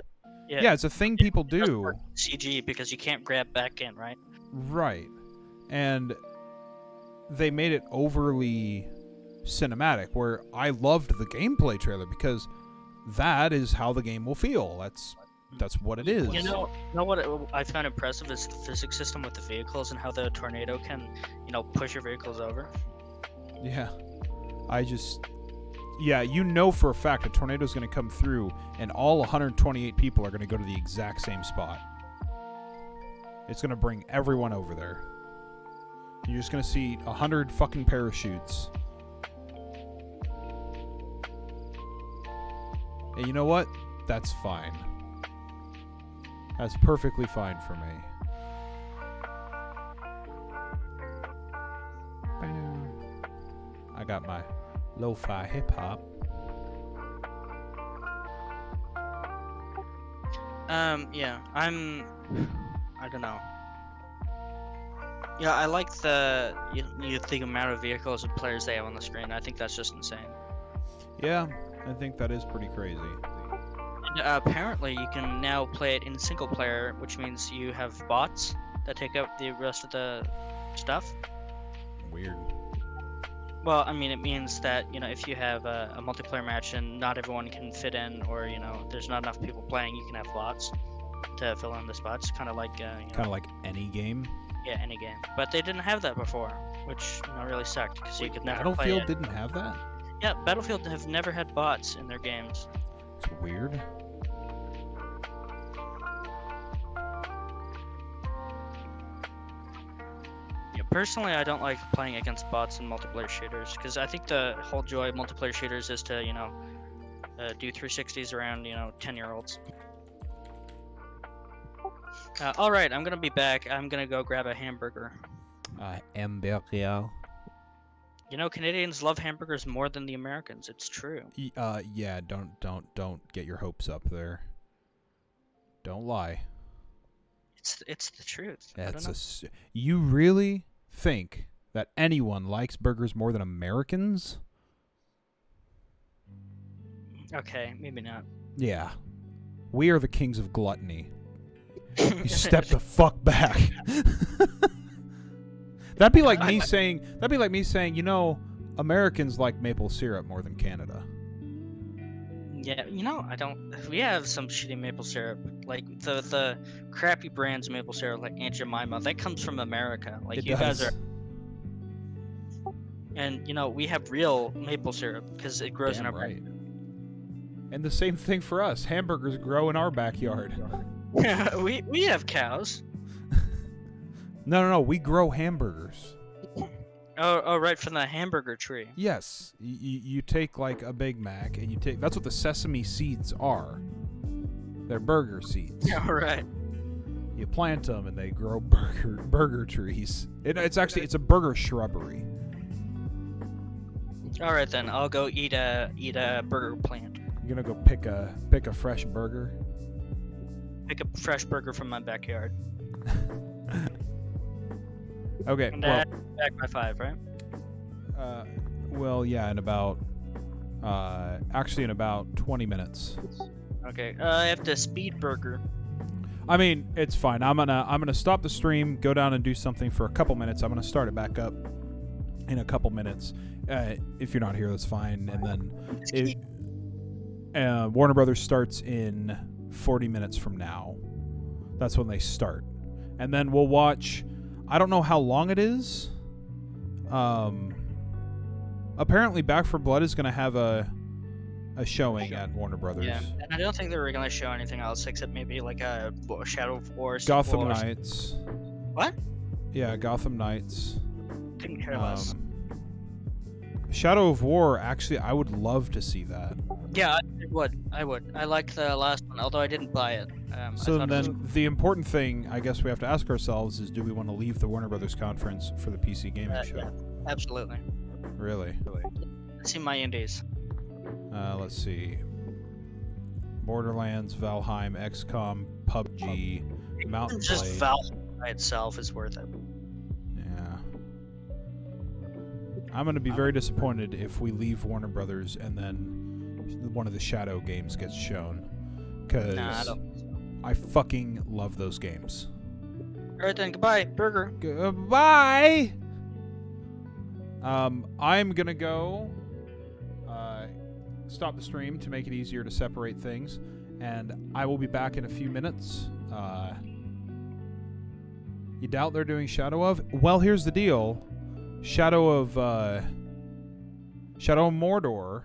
Yeah, it's a thing people do. CG because you can't grab back in, right? Right. And they made it overly cinematic, where I loved the gameplay trailer because that is how the game will feel. That's what it is. You know what I found impressive is the physics system with the vehicles and how the tornado can, push your vehicles over. Yeah. Yeah, for a fact a tornado is going to come through and all 128 people are going to go to the exact same spot. It's going to bring everyone over there. You're just going to see 100 fucking parachutes. And you know what? That's fine. That's perfectly fine for me. I got my lo-fi hip-hop. Yeah, I don't know. Yeah, I like the amount of vehicles and players they have on the screen. I think that's just insane. Yeah, I think that is pretty crazy. And, apparently, you can now play it in single player, which means you have bots that take out the rest of the stuff. Weird. Well, I mean, it means that, if you have a multiplayer match and not everyone can fit in, or, there's not enough people playing, you can have bots to fill in the spots, kind of like... kind of like any game? Yeah, any game. But they didn't have that before, which, really sucked, because you could never play Battlefield it. didn't have that? Yeah, Battlefield have never had bots in their games. It's weird. Personally, I don't like playing against bots in multiplayer shooters, because I think the whole joy of multiplayer shooters is to, do 360s around, 10-year-olds. Alright, I'm gonna be back. I'm gonna go grab a hamburger. Hamburger. Canadians love hamburgers more than the Americans. It's true. Yeah, don't get your hopes up there. Don't lie. It's the truth. You really think that anyone likes burgers more than Americans? Okay, maybe not. Yeah. We are the kings of gluttony. You step the fuck back. That'd be like me saying, Americans like maple syrup more than Canada. Yeah, I don't. We have some shitty maple syrup, like the crappy brands of maple syrup, like Aunt Jemima. That comes from America. Like you guys are. And we have real maple syrup because it grows in our right. And the same thing for us. Hamburgers grow in our backyard. we have cows. No. We grow hamburgers. Oh, right, from the hamburger tree. Yes. You take like a Big Mac and that's what the sesame seeds are. They're burger seeds. Yeah, right. You plant them and they grow burger trees. It's a burger shrubbery. All right then, I'll go eat a burger plant. You're gonna go pick a fresh burger. Pick a fresh burger from my backyard. Okay. And well, back by 5, right? Well, yeah, in about 20 minutes. Okay. I have the speed burger. I mean, it's fine. I'm gonna stop the stream, go down and do something for a couple minutes. I'm gonna start it back up, in a couple minutes. If you're not here, that's fine. And then Warner Brothers starts in 40 minutes from now. That's when they start. And then we'll watch... I don't know how long it is. Apparently Back 4 Blood is going to have a showing at Warner Brothers. Yeah, and I don't think they were going to show anything else except maybe like a Shadow of War. Gotham Knights. What? Yeah, Gotham Knights. Couldn't care less. Shadow of War, actually, I would love to see that. Yeah, I would. I liked the last one, although I didn't buy it. So then the important thing, I guess we have to ask ourselves is, do we want to leave the Warner Brothers conference for the PC gaming show? Yeah, absolutely. Really? Let's see my indies. Let's see. Borderlands, Valheim, XCOM, PUBG, Mountain Just Blade. Valheim by itself is worth it. Yeah. I'm going to be very disappointed if we leave Warner Brothers and then one of the Shadow games gets shown. Because I fucking love those games. Alright then, goodbye, Burger. Goodbye! I'm going to go stop the stream to make it easier to separate things. And I will be back in a few minutes. You doubt they're doing Shadow of? Well, here's the deal. Shadow of Mordor,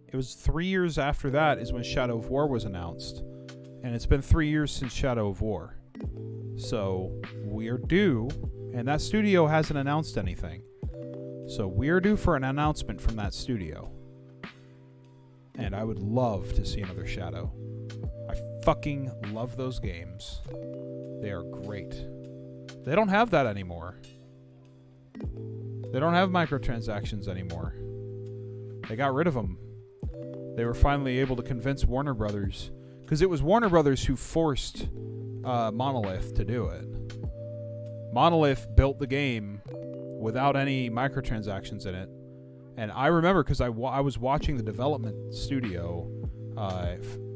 it was 3 years after that is when Shadow of War was announced. And it's been 3 years since Shadow of War. So, we're due, and that studio hasn't announced anything. So, we're due for an announcement from that studio. And I would love to see another Shadow. I fucking love those games. They are great. They don't have that anymore. They don't have microtransactions anymore. They got rid of them. They were finally able to convince Warner Brothers, because it was Warner Brothers who forced Monolith to do it. Monolith built the game without any microtransactions in it. And I remember because I was watching the development studio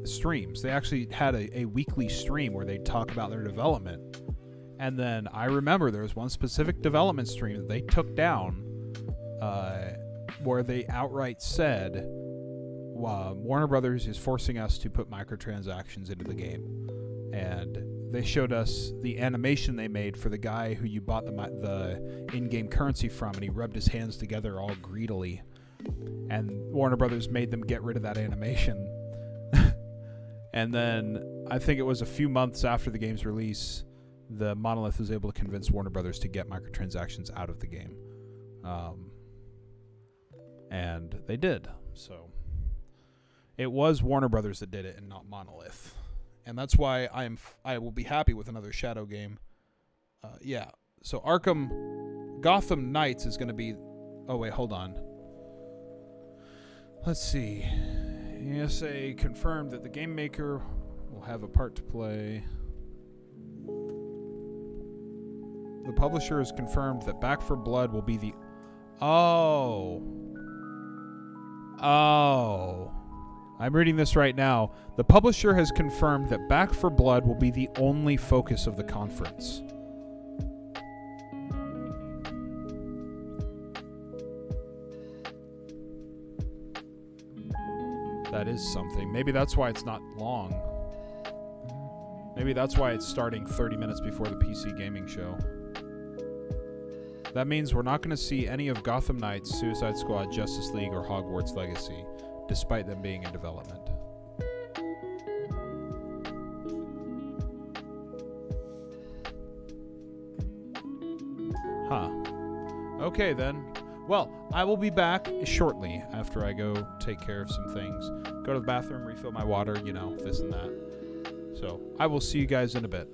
streams. They actually had a weekly stream where they'd talk about their development. And then I remember there was one specific development stream that they took down where they outright said, Warner Brothers is forcing us to put microtransactions into the game. And they showed us the animation they made for the guy who you bought the in-game currency from, and he rubbed his hands together all greedily. And Warner Brothers made them get rid of that animation. And then I think it was a few months after the game's release, the Monolith was able to convince Warner Brothers to get microtransactions out of the game. And they did. So it was Warner Brothers that did it and not Monolith. And that's why I will be happy with another Shadow game. Yeah. So Gotham Knights is going to be... Oh, wait, hold on. Let's see. ESA confirmed that the game maker will have a part to play. The publisher has confirmed that Back 4 Blood will be the... Oh. I'm reading this right now. The publisher has confirmed that Back 4 Blood will be the only focus of the conference. That is something. Maybe that's why it's not long. Maybe that's why it's starting 30 minutes before the PC gaming show. That means we're not going to see any of Gotham Knights, Suicide Squad, Justice League, or Hogwarts Legacy, despite them being in development. Huh. Okay, then. Well, I will be back shortly after I go take care of some things. Go to the bathroom, refill my water, this and that. So, I will see you guys in a bit.